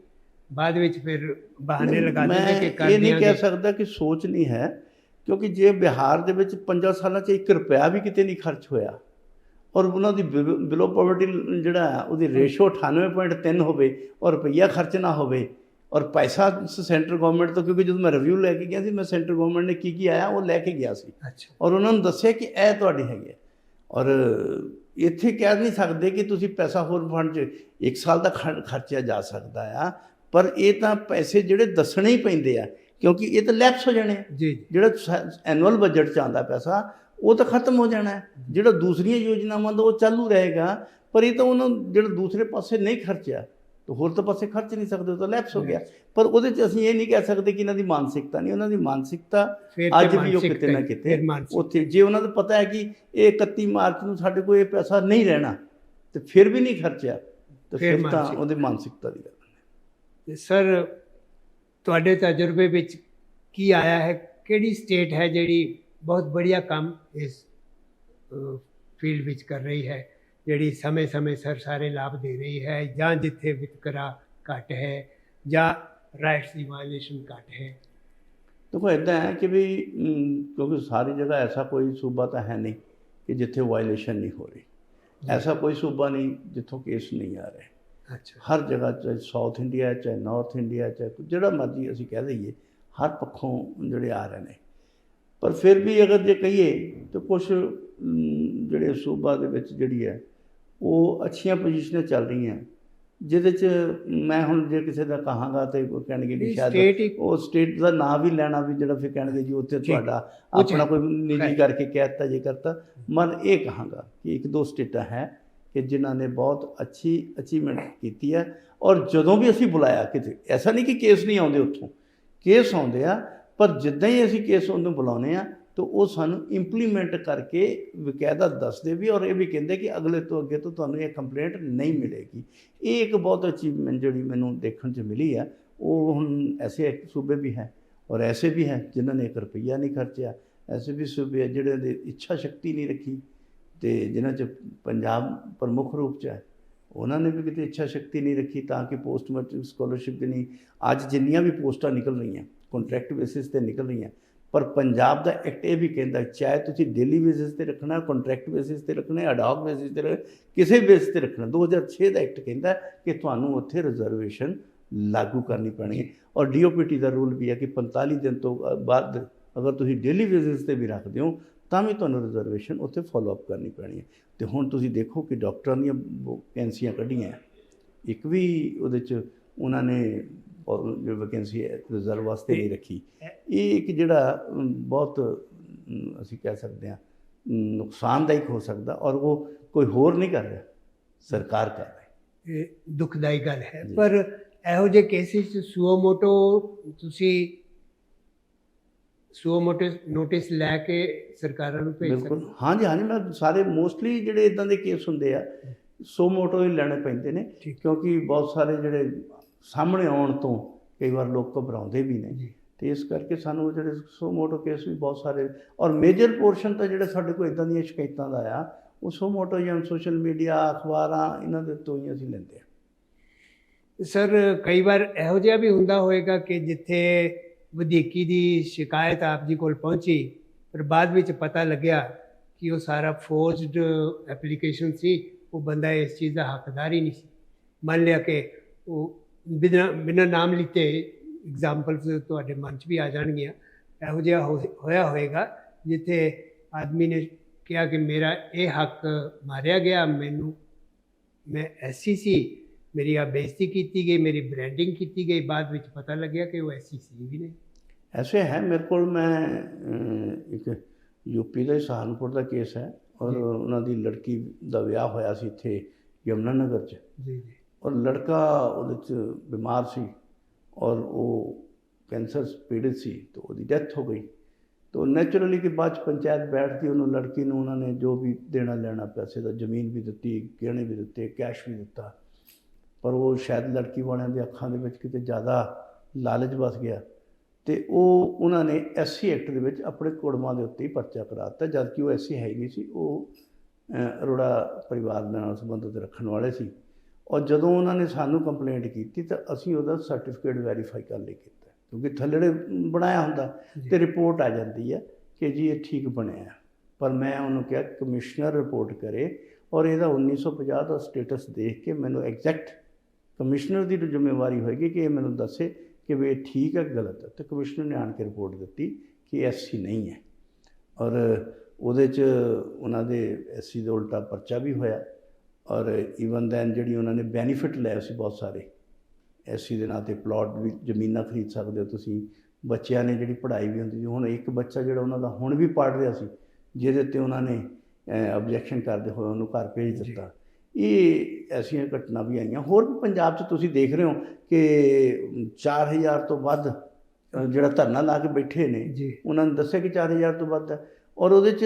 S1: ਬਾਅਦ ਵਿੱਚ ਫਿਰ ਬਹਾਨੇ ਲਗਾ ਦਿੰਦੇ ਕਿ ਕਰ ਦਿਆਂਗੇ।
S2: ਇਹ ਨਹੀਂ ਕਹਿ ਸਕਦਾ ਕਿ ਸੋਚ ਨਹੀਂ ਹੈ, ਕਿਉਂਕਿ ਜੇ ਬਿਹਾਰ ਦੇ ਵਿੱਚ 5 ਸਾਲਾਂ 'ਚ 1 ਰੁਪਇਆ ਵੀ ਕਿਤੇ ਨਹੀਂ ਖਰਚ ਹੋਇਆ, ਔਰ ਉਹਨਾਂ ਦੀ ਬਿਲੋ ਪਾਵਰਟੀ ਜਿਹੜਾ ਹੈ ਉਹਦੀ ਰੇਸ਼ੋ 98.3 ਹੋਵੇ, ਔਰ ਰੁਪਈਆ ਖਰਚ ਨਾ ਹੋਵੇ, ਔਰ ਪੈਸਾ ਸੈਂਟਰ ਗਵਰਨਮੈਂਟ ਤੋਂ, ਕਿਉਂਕਿ ਜਦੋਂ ਮੈਂ ਰਿਵਿਊ ਲੈ ਕੇ ਗਿਆ ਸੀ, ਮੈਂ ਸੈਂਟਰ ਗਵਰਨਮੈਂਟ ਨੇ ਕੀ ਆਇਆ ਉਹ ਲੈ ਕੇ ਗਿਆ ਸੀ, ਔਰ ਉਹਨਾਂ ਨੂੰ ਦੱਸਿਆ ਕਿ ਇਹ ਤੁਹਾਡੇ ਹੈਗੇ। ਔਰ ਇੱਥੇ ਕਹਿ ਨਹੀਂ ਸਕਦੇ ਕਿ ਤੁਸੀਂ ਪੈਸਾ ਹੋਰ ਫੰਡ 'ਚ 1 ਸਾਲ ਦਾ ਖਰਚਿਆ ਜਾ ਸਕਦਾ ਆ, ਪਰ ਇਹ ਤਾਂ ਪੈਸੇ ਜਿਹੜੇ ਦੱਸਣੇ ਹੀ ਪੈਂਦੇ ਆ, ਕਿਉਂਕਿ ਇਹ ਤਾਂ ਲੈਪਸ ਹੋ ਜਾਣੇ ਜੀ। ਜਿਹੜਾ ਐਨੂਅਲ ਬਜਟ 'ਚ ਆਉਂਦਾ ਪੈਸਾ ਉਹ ਤਾਂ ਖਤਮ ਹੋ ਜਾਣਾ ਹੈ, ਜਿਹੜਾ ਦੂਸਰੀਆਂ ਯੋਜਨਾਵਾਂ ਦਾ ਉਹ ਚਾਲੂ ਰਹੇਗਾ, ਪਰ ਇਹ ਤਾਂ ਉਹਨੂੰ ਜਿਹੜਾ ਦੂਸਰੇ ਪਾਸੇ ਨਹੀਂ ਖਰਚਿਆ ਤਾਂ ਹੋਰ ਤਾਂ ਪਾਸੇ ਖਰਚ ਨਹੀਂ ਸਕਦੇ, ਉਹ ਤਾਂ ਲੈਪਸ ਹੋ ਗਿਆ। ਪਰ ਉਹਦੇ 'ਚ ਅਸੀਂ ਇਹ ਨਹੀਂ ਕਹਿ ਸਕਦੇ ਕਿ ਇਹਨਾਂ ਦੀ ਮਾਨਸਿਕਤਾ ਨਹੀਂ, ਉਹਨਾਂ ਦੀ ਮਾਨਸਿਕਤਾ ਅੱਜ ਵੀ ਉਹ ਕਿਤੇ ਨਾ ਕਿਤੇ ਉੱਥੇ, ਜੇ ਉਹਨਾਂ ਨੂੰ ਪਤਾ ਹੈ ਕਿ ਇਹ 31 ਮਾਰਚ ਨੂੰ ਸਾਡੇ ਕੋਲ ਇਹ ਪੈਸਾ ਨਹੀਂ ਰਹਿਣਾ ਤੇ ਫਿਰ ਵੀ ਨਹੀਂ ਖਰਚਿਆ, ਤਾਂ ਫਿਰ ਤਾਂ ਉਹਦੀ ਮਾਨਸਿਕਤਾ ਦੀ ਗੱਲ।
S1: ਸਰ, ਤੁਹਾਡੇ ਤਜਰਬੇ ਵਿੱਚ ਕੀ ਆਇਆ ਹੈ, ਕਿਹੜੀ ਸਟੇਟ ਹੈ ਜਿਹੜੀ ਬਹੁਤ ਬੜੀਆ ਕੰਮ ਇਸ ਫੀਲਡ ਵਿੱਚ ਕਰ ਰਹੀ ਹੈ, ਜਿਹੜੀ ਸਮੇਂ-ਸਮੇਂ ਸਿਰ ਸਾਰੇ ਲਾਭ ਦੇ ਰਹੀ ਹੈ, ਜਾਂ ਜਿੱਥੇ ਵਿਤਕਰਾ ਘੱਟ ਹੈ ਜਾਂ ਰਾਈਟਸ ਦੀ ਵਾਇਲੇਸ਼ਨ ਘੱਟ ਹੈ?
S2: ਦੇਖੋ ਇੱਦਾਂ ਹੈ ਕਿ ਵੀ ਕਿਉਂਕਿ ਸਾਰੀ ਜਗ੍ਹਾ ਐਸਾ ਕੋਈ ਸੂਬਾ ਤਾਂ ਹੈ ਨਹੀਂ ਕਿ ਜਿੱਥੇ ਵਾਇਲੇਸ਼ਨ ਨਹੀਂ ਹੋ ਰਹੀ, ਐਸਾ ਕੋਈ ਸੂਬਾ ਨਹੀਂ ਜਿੱਥੋਂ ਕੇਸ ਨਹੀਂ ਆ ਰਹੇ।
S1: ਅੱਛਾ।
S2: ਹਰ ਜਗ੍ਹਾ, ਚਾਹੇ ਸਾਊਥ ਇੰਡੀਆ, ਚਾਹੇ ਨਾਰਥ ਇੰਡੀਆ, ਚਾਹੇ ਜਿਹੜਾ ਮਰਜ਼ੀ ਅਸੀਂ ਕਹਿ ਦਈਏ, ਹਰ ਪੱਖੋਂ ਜਿਹੜੇ ਆ ਰਹੇ ਨੇ। ਪਰ ਫਿਰ ਵੀ ਅਗਰ ਜੇ ਕਹੀਏ ਤਾਂ ਕੁਛ ਜਿਹੜੇ ਸੂਬਾ ਦੇ ਵਿੱਚ ਜਿਹੜੀ ਹੈ ਉਹ ਅੱਛੀਆਂ ਪੋਜੀਸ਼ਨਾਂ ਚੱਲ ਰਹੀਆਂ, ਜਿਹਦੇ 'ਚ ਮੈਂ ਹੁਣ ਜੇ ਕਿਸੇ ਦਾ ਕਹਾਂਗਾ ਤਾਂ ਉਹ ਕਹਿਣਗੇ ਨਹੀਂ, ਸ਼ਾਇਦ ਉਹ ਸਟੇਟ ਦਾ ਨਾਂ ਵੀ ਲੈਣਾ ਵੀ ਜਿਹੜਾ ਫਿਰ ਕਹਿਣਗੇ ਜੀ ਉੱਥੇ ਤੁਹਾਡਾ ਆਪਣਾ ਕੋਈ ਨਿੱਜੀ ਕਰਕੇ ਕਹਿ ਦਿੱਤਾ ਜੇ ਕਰਤਾ। ਮਨ ਇਹ ਕਹਾਂਗਾ ਕਿ ਇੱਕ ਦੋ ਸਟੇਟਾਂ ਹੈ ਕਿ ਜਿਨ੍ਹਾਂ ਨੇ ਬਹੁਤ ਅੱਛੀ ਅਚੀਵਮੈਂਟ ਕੀਤੀ ਹੈ। ਔਰ ਜਦੋਂ ਵੀ ਅਸੀਂ ਬੁਲਾਇਆ ਕਿਤੇ, ਐਸਾ ਨਹੀਂ ਕਿ ਕੇਸ ਨਹੀਂ ਆਉਂਦੇ, ਉੱਥੋਂ ਕੇਸ ਆਉਂਦੇ ਆ, ਪਰ ਜਿੱਦਾਂ ਹੀ ਅਸੀਂ ਕੇਸ ਉਹਨੂੰ ਬੁਲਾਉਂਦੇ ਆ ਤਾਂ ਉਹ ਸਾਨੂੰ ਇੰਪਲੀਮੈਂਟ ਕਰਕੇ ਬਕਾਇਦਾ ਦੱਸਦੇ ਵੀ, ਔਰ ਇਹ ਵੀ ਕਹਿੰਦੇ ਕਿ ਅਗਲੇ ਤੋਂ ਅੱਗੇ ਤੋਂ ਤੁਹਾਨੂੰ ਇਹ ਕੰਪਲੇਂਟ ਨਹੀਂ ਮਿਲੇਗੀ। ਇਹ ਇੱਕ ਬਹੁਤ ਅਚੀਵਮੈਂਟ ਜਿਹੜੀ ਮੈਨੂੰ ਦੇਖਣ 'ਚ ਮਿਲੀ ਹੈ। ਉਹ ਹੁਣ ਐਸੇ ਸੂਬੇ ਵੀ ਹੈ ਔਰ ਐਸੇ ਵੀ ਹੈ ਜਿਨ੍ਹਾਂ ਨੇ 1 ਰੁਪਈਆ ਨਹੀਂ ਖਰਚਿਆ, ਐਸੇ ਵੀ ਸੂਬੇ ਜਿਹੜੇ ਦੀ ਇੱਛਾ ਸ਼ਕਤੀ ਨਹੀਂ ਰੱਖੀ, ਅਤੇ ਜਿਨ੍ਹਾਂ 'ਚ ਪੰਜਾਬ ਪ੍ਰਮੁੱਖ ਰੂਪ 'ਚ ਹੈ, ਉਹਨਾਂ ਨੇ ਵੀ ਕਿਤੇ ਇੱਛਾ ਸ਼ਕਤੀ ਨਹੀਂ ਰੱਖੀ ਤਾਂ ਕਿ ਪੋਸਟ ਮੈਟ੍ਰਿਕ ਸਕੋਲਰਸ਼ਿਪ ਦੇ ਨਹੀਂ। ਅੱਜ ਜਿੰਨੀਆਂ ਵੀ ਪੋਸਟਾਂ ਨਿਕਲ ਰਹੀਆਂ ਕੰਟਰੈਕਟ ਬੇਸਿਸ 'ਤੇ ਨਿਕਲ ਰਹੀਆਂ, ਪਰ ਪੰਜਾਬ ਦਾ ਐਕਟ ਇਹ ਵੀ ਕਹਿੰਦਾ ਚਾਹੇ ਤੁਸੀਂ ਡੇਲੀ ਬੇਸਿਸ 'ਤੇ ਰੱਖਣਾ, ਕੰਟਰੈਕਟ ਬੇਸਿਸ 'ਤੇ ਰੱਖਣਾ, ਅਡਾਕ ਬੇਸਿਸ 'ਤੇ ਕਿਸੇ ਬੇਸ 'ਤੇ ਰੱਖਣਾ, 2006 ਦਾ ਐਕਟ ਕਹਿੰਦਾ ਕਿ ਤੁਹਾਨੂੰ ਉੱਥੇ ਰਿਜ਼ਰਵੇਸ਼ਨ ਲਾਗੂ ਕਰਨੀ ਪੈਣੀ ਹੈ। ਔਰ DOPT ਦਾ ਰੂਲ ਵੀ ਹੈ ਕਿ 45 ਦਿਨ ਤੋਂ ਬਾਅਦ ਅਗਰ ਤੁਸੀਂ ਡੇਲੀ ਬੇਸਿਸ 'ਤੇ ਵੀ ਰੱਖਦੇ ਹੋ ਤਾਂ ਵੀ ਤੁਹਾਨੂੰ ਰਿਜ਼ਰਵੇਸ਼ਨ ਉੱਥੇ ਫੋਲੋਅਪ ਕਰਨੀ ਪੈਣੀ ਹੈ। ਅਤੇ ਹੁਣ ਤੁਸੀਂ ਦੇਖੋ ਕਿ ਡਾਕਟਰਾਂ ਦੀਆਂ ਵੈਕੈਂਸੀਆਂ ਕੱਢੀਆਂ, ਇੱਕ ਵੀ ਉਹਦੇ 'ਚ ਉਹਨਾਂ ਨੇ ਜੋ ਵੈਕੈਂਸੀ ਰਿਜ਼ਰਵ ਵਾਸਤੇ ਨਹੀਂ ਰੱਖੀ। ਇਹ ਇੱਕ ਜਿਹੜਾ ਬਹੁਤ ਅਸੀਂ ਕਹਿ ਸਕਦੇ ਹਾਂ ਨੁਕਸਾਨਦਾਇਕ ਹੋ ਸਕਦਾ, ਔਰ ਉਹ ਕੋਈ ਹੋਰ ਨਹੀਂ ਕਰ ਰਿਹਾ, ਸਰਕਾਰ ਕਰ ਰਹੀ।
S1: ਇਹ ਦੁਖਦਾਈ ਗੱਲ ਹੈ। ਪਰ ਇਹੋ ਜਿਹੇ ਕੇਸਿਸ 'ਚ ਤੁਸੀਂ ਸੁਓ ਨੋਟਿਸ ਲੈ ਕੇ ਸਰਕਾਰਾਂ ਨੂੰ ਭੇਜ ਸਕਦੇ?
S2: ਬਿਲਕੁਲ, ਹਾਂਜੀ ਹਾਂਜੀ। ਮੈਂ ਸਾਰੇ ਮੋਸਟਲੀ ਜਿਹੜੇ ਇੱਦਾਂ ਦੇ ਕੇਸ ਹੁੰਦੇ ਆ ਸੋ ਮੋਟੋ ਹੀ ਲੈਣੇ ਪੈਂਦੇ ਨੇ, ਕਿਉਂਕਿ ਬਹੁਤ ਸਾਰੇ ਜਿਹੜੇ ਸਾਹਮਣੇ ਆਉਣ ਤੋਂ ਕਈ ਵਾਰ ਲੋਕ ਘਬਰਾਉਂਦੇ ਵੀ ਨੇ, ਅਤੇ ਇਸ ਕਰਕੇ ਸਾਨੂੰ ਜਿਹੜੇ ਸੋ ਮੋਟੋ ਕੇਸ ਵੀ ਬਹੁਤ ਸਾਰੇ, ਔਰ ਮੇਜਰ ਪੋਰਸ਼ਨ ਤਾਂ ਜਿਹੜੇ ਸਾਡੇ ਕੋਲ ਇੱਦਾਂ ਦੀਆਂ ਸ਼ਿਕਾਇਤਾਂ ਦਾ ਆ ਉਹ ਸੋ ਮੋਟੋ ਜਾਂ ਸੋਸ਼ਲ ਮੀਡੀਆ, ਅਖਬਾਰਾਂ, ਇਹਨਾਂ ਦੇ ਤੋਂ ਹੀ ਅਸੀਂ ਲੈਂਦੇ ਹਾਂ।
S1: ਸਰ, ਕਈ ਵਾਰ ਇਹੋ ਜਿਹਾ ਵੀ ਹੁੰਦਾ ਹੋਏਗਾ ਕਿ ਜਿੱਥੇ ਵਧੀਕੀ ਦੀ ਸ਼ਿਕਾਇਤ ਆਪ ਜੀ ਕੋਲ ਪਹੁੰਚੀ, ਪਰ ਬਾਅਦ ਵਿੱਚ ਪਤਾ ਲੱਗਿਆ ਕਿ ਉਹ ਸਾਰਾ ਫੋਰਜਡ ਐਪਲੀਕੇਸ਼ਨ ਸੀ, ਉਹ ਬੰਦਾ ਇਸ ਚੀਜ਼ ਦਾ ਹੱਕਦਾਰ ਹੀ ਨਹੀਂ ਸੀ। ਮੰਨ ਲਿਆ ਕਿ ਉਹ ਬਿਨਾਂ ਨਾਮ ਲਿੱਤੇ ਐਗਜ਼ਾਮਪਲਸ ਤੁਹਾਡੇ ਮਨ 'ਚ ਵੀ ਆ ਜਾਣਗੀਆਂ, ਇਹੋ ਜਿਹਾ ਹੋਇਆ ਹੋਏਗਾ ਜਿੱਥੇ ਆਦਮੀ ਨੇ ਕਿਹਾ ਕਿ ਮੇਰਾ ਇਹ ਹੱਕ ਮਾਰਿਆ ਗਿਆ, ਮੈਂ ਐਸੀ ਸੀ, ਮੇਰੀ ਆ ਬੇਇੱਜ਼ਤੀ ਕੀਤੀ ਗਈ, ਮੇਰੀ ਬ੍ਰੈਂਡਿੰਗ ਕੀਤੀ ਗਈ, ਬਾਅਦ ਵਿੱਚ ਪਤਾ ਲੱਗਿਆ ਕਿ ਉਹ ਐਸੀ ਸੀ ਵੀ ਨਹੀਂ।
S2: ਐਸੇ ਹੈ ਮੇਰੇ ਕੋਲ। ਮੈਂ ਇੱਕ UP ਦਾ ਸਹਾਰਨਪੁਰ ਦਾ ਕੇਸ ਹੈ, ਔਰ ਉਹਨਾਂ ਦੀ ਲੜਕੀ ਦਾ ਵਿਆਹ ਹੋਇਆ ਸੀ ਇੱਥੇ ਯਮੁਨਾ ਨਗਰ 'ਚ, ਔਰ ਲੜਕਾ ਉਹਦੇ 'ਚ ਬਿਮਾਰ ਸੀ ਔਰ ਉਹ ਕੈਂਸਰ ਪੀੜਿਤ ਸੀ, ਤਾਂ ਉਹਦੀ ਡੈਥ ਹੋ ਗਈ। ਤਾਂ ਨੈਚੁਰਲੀ ਕਿ ਬਾਅਦ 'ਚ ਪੰਚਾਇਤ ਬੈਠਦੀ, ਉਹਨੂੰ ਲੜਕੀ ਨੂੰ ਉਹਨਾਂ ਨੇ ਜੋ ਵੀ ਦੇਣਾ ਲੈਣਾ ਪੈਸੇ ਦਾ, ਜ਼ਮੀਨ ਵੀ ਦਿੱਤੀ, ਗਹਿਣੇ ਵੀ ਦਿੱਤੇ, ਕੈਸ਼ ਵੀ ਦਿੱਤਾ, ਪਰ ਉਹ ਸ਼ਾਇਦ ਲੜਕੀ ਵਾਲਿਆਂ ਦੀ ਅੱਖਾਂ ਦੇ ਵਿੱਚ ਕਿਤੇ ਜ਼ਿਆਦਾ ਲਾਲਚ ਵਸ ਗਿਆ, ਅਤੇ ਉਹਨਾਂ ਨੇ SC ਐਕਟ ਦੇ ਵਿੱਚ ਆਪਣੇ ਕੁੜਮਾਂ ਦੇ ਉੱਤੇ ਹੀ ਪਰਚਾ ਕਰਾ ਦਿੱਤਾ, ਜਦ ਕਿ ਉਹ SC ਹੈ ਹੀ ਨਹੀਂ ਸੀ, ਉਹ ਅਰੋੜਾ ਪਰਿਵਾਰ ਨਾਲ ਸੰਬੰਧਿਤ ਰੱਖਣ ਵਾਲੇ ਸੀ। ਔਰ ਜਦੋਂ ਉਹਨਾਂ ਨੇ ਸਾਨੂੰ ਕੰਪਲੇਂਟ ਕੀਤੀ ਤਾਂ ਅਸੀਂ ਉਹਦਾ ਸਰਟੀਫਿਕੇਟ ਵੈਰੀਫਾਈ ਕਰ ਲਈ ਕੀਤਾ, ਕਿਉਂਕਿ ਥੱਲੜੇ ਬਣਾਇਆ ਹੁੰਦਾ ਅਤੇ ਰਿਪੋਰਟ ਆ ਜਾਂਦੀ ਹੈ ਕਿ ਜੀ ਇਹ ਠੀਕ ਬਣਿਆ। ਪਰ ਮੈਂ ਉਹਨੂੰ ਕਿਹਾ ਕਮਿਸ਼ਨਰ ਰਿਪੋਰਟ ਕਰੇ, ਔਰ ਇਹਦਾ 1950 ਦਾ ਸਟੇਟਸ ਦੇਖ ਕੇ ਮੈਨੂੰ ਐਗਜ਼ੈਕਟ ਕਮਿਸ਼ਨਰ ਦੀ ਜ਼ਿੰਮੇਵਾਰੀ ਹੋਏਗੀ ਕਿ ਇਹ ਮੈਨੂੰ ਦੱਸੇ ਕਿ ਵੀ ਇਹ ਠੀਕ ਹੈ ਗਲਤ ਹੈ। ਅਤੇ ਕਮਿਸ਼ਨਰ ਨੇ ਆਣ ਕੇ ਰਿਪੋਰਟ ਦਿੱਤੀ ਕਿ SC ਨਹੀਂ ਹੈ, ਔਰ ਉਹਦੇ 'ਚ ਉਹਨਾਂ ਦੇ SC ਦਾ ਉਲਟਾ ਪਰਚਾ ਵੀ ਹੋਇਆ, ਔਰ ਈਵਨ ਦੈਨ ਜਿਹੜੀ ਉਹਨਾਂ ਨੇ ਬੈਨੀਫਿਟ ਲਏ ਸੀ ਬਹੁਤ ਸਾਰੇ, SC ਦੇ ਨਾਂ 'ਤੇ ਪਲਾਟ ਵੀ, ਜ਼ਮੀਨਾਂ ਖਰੀਦ ਸਕਦੇ ਹੋ ਤੁਸੀਂ, ਬੱਚਿਆਂ ਨੇ ਜਿਹੜੀ ਪੜ੍ਹਾਈ ਵੀ ਹੁੰਦੀ ਸੀ। ਹੁਣ ਇੱਕ ਬੱਚਾ ਜਿਹੜਾ ਉਹਨਾਂ ਦਾ ਹੁਣ ਵੀ ਪੜ੍ਹ ਰਿਹਾ ਸੀ, ਜਿਹਦੇ 'ਤੇ ਉਹਨਾਂ ਨੇ ਆਬਜੈਕਸ਼ਨ ਕਰਦੇ ਹੋਏ ਉਹਨੂੰ ਘਰ ਭੇਜ ਦਿੱਤਾ। ਇਹ ਐਸੀਆਂ ਘਟਨਾ ਵੀ ਆਈਆਂ। ਹੋਰ ਵੀ ਪੰਜਾਬ 'ਚ ਤੁਸੀਂ ਦੇਖ ਰਹੇ ਹੋ ਕਿ 4000 ਤੋਂ ਵੱਧ ਜਿਹੜਾ ਧਰਨਾ ਲਾ ਕੇ ਬੈਠੇ ਨੇ, ਉਹਨਾਂ ਨੇ ਦੱਸਿਆ ਕਿ 4000 ਤੋਂ ਵੱਧ ਹੈ, ਔਰ ਉਹਦੇ 'ਚ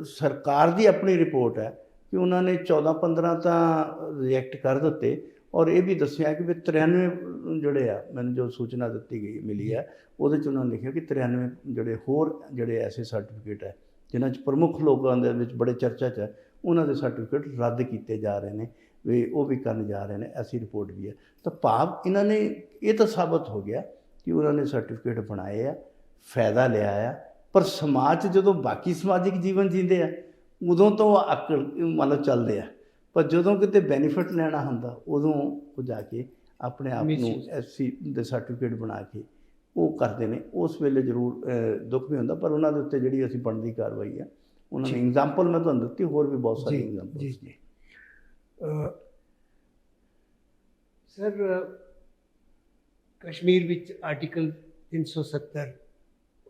S2: ਸਰਕਾਰ ਦੀ ਆਪਣੀ ਰਿਪੋਰਟ ਹੈ ਕਿ ਉਹਨਾਂ ਨੇ 14-15 ਤਾਂ ਰਿਜੈਕਟ ਕਰ ਦਿੱਤੇ, ਔਰ ਇਹ ਵੀ ਦੱਸਿਆ ਕਿ ਵੀ 93 ਜਿਹੜੇ ਆ, ਮੈਨੂੰ ਜੋ ਸੂਚਨਾ ਦਿੱਤੀ ਗਈ ਮਿਲੀ ਹੈ, ਉਹਦੇ 'ਚ ਉਹਨਾਂ ਨੇ ਲਿਖਿਆ ਕਿ 93 ਜਿਹੜੇ ਹੋਰ ਜਿਹੜੇ ਐਸੇ ਸਰਟੀਫਿਕੇਟ ਹੈ ਜਿਨ੍ਹਾਂ 'ਚ ਪ੍ਰਮੁੱਖ ਲੋਕਾਂ ਦੇ ਵਿੱਚ ਬੜੇ ਚਰਚਾ 'ਚ ਹੈ, ਉਹਨਾਂ ਦੇ ਸਰਟੀਫਿਕੇਟ ਰੱਦ ਕੀਤੇ ਜਾ ਰਹੇ ਨੇ ਵੀ ਉਹ ਵੀ ਕਰਨ ਜਾ ਰਹੇ ਨੇ, ਐਸੀ ਰਿਪੋਰਟ ਵੀ ਹੈ। ਤਾਂ ਭਾਵ ਇਹਨਾਂ ਨੇ ਇਹ ਤਾਂ ਸਾਬਤ ਹੋ ਗਿਆ ਕਿ ਉਹਨਾਂ ਨੇ ਸਰਟੀਫਿਕੇਟ ਬਣਾਏ ਆ, ਫਾਇਦਾ ਲਿਆ ਆ, ਪਰ ਸਮਾਜ 'ਚ ਜਦੋਂ ਬਾਕੀ ਸਮਾਜਿਕ ਜੀਵਨ ਜੀਂਦੇ ਆ ਉਦੋਂ ਤੋਂ ਉਹ ਅਕਲ ਮਤਲਬ ਚੱਲਦੇ ਆ, ਪਰ ਜਦੋਂ ਕਿਤੇ ਬੈਨੀਫਿਟ ਲੈਣਾ ਹੁੰਦਾ ਉਦੋਂ ਉਹ ਜਾ ਕੇ ਆਪਣੇ ਆਪ ਨੂੰ ਐਸਸੀ ਦੇ ਸਰਟੀਫਿਕੇਟ ਬਣਾ ਕੇ ਉਹ ਕਰਦੇ ਨੇ। ਉਸ ਵੇਲੇ ਜ਼ਰੂਰ ਦੁੱਖ ਵੀ ਹੁੰਦਾ, ਪਰ ਉਹਨਾਂ ਦੇ ਉੱਤੇ ਜਿਹੜੀ ਅਸੀਂ ਬਣਦੀ ਕਾਰਵਾਈ ਆ ਉਹਨਾਂ ਨੇ ਐਗਜ਼ਾਮਪਲ ਮੈਂ ਤੁਹਾਨੂੰ ਦਿੱਤੀ, ਹੋਰ ਵੀ ਬਹੁਤ ਸਾਰੀ ਐਗਜ਼ਾਮਪਲਸ ਨੇ।
S1: ਸਰ, ਕਸ਼ਮੀਰ ਵਿੱਚ ਆਰਟੀਕਲ 370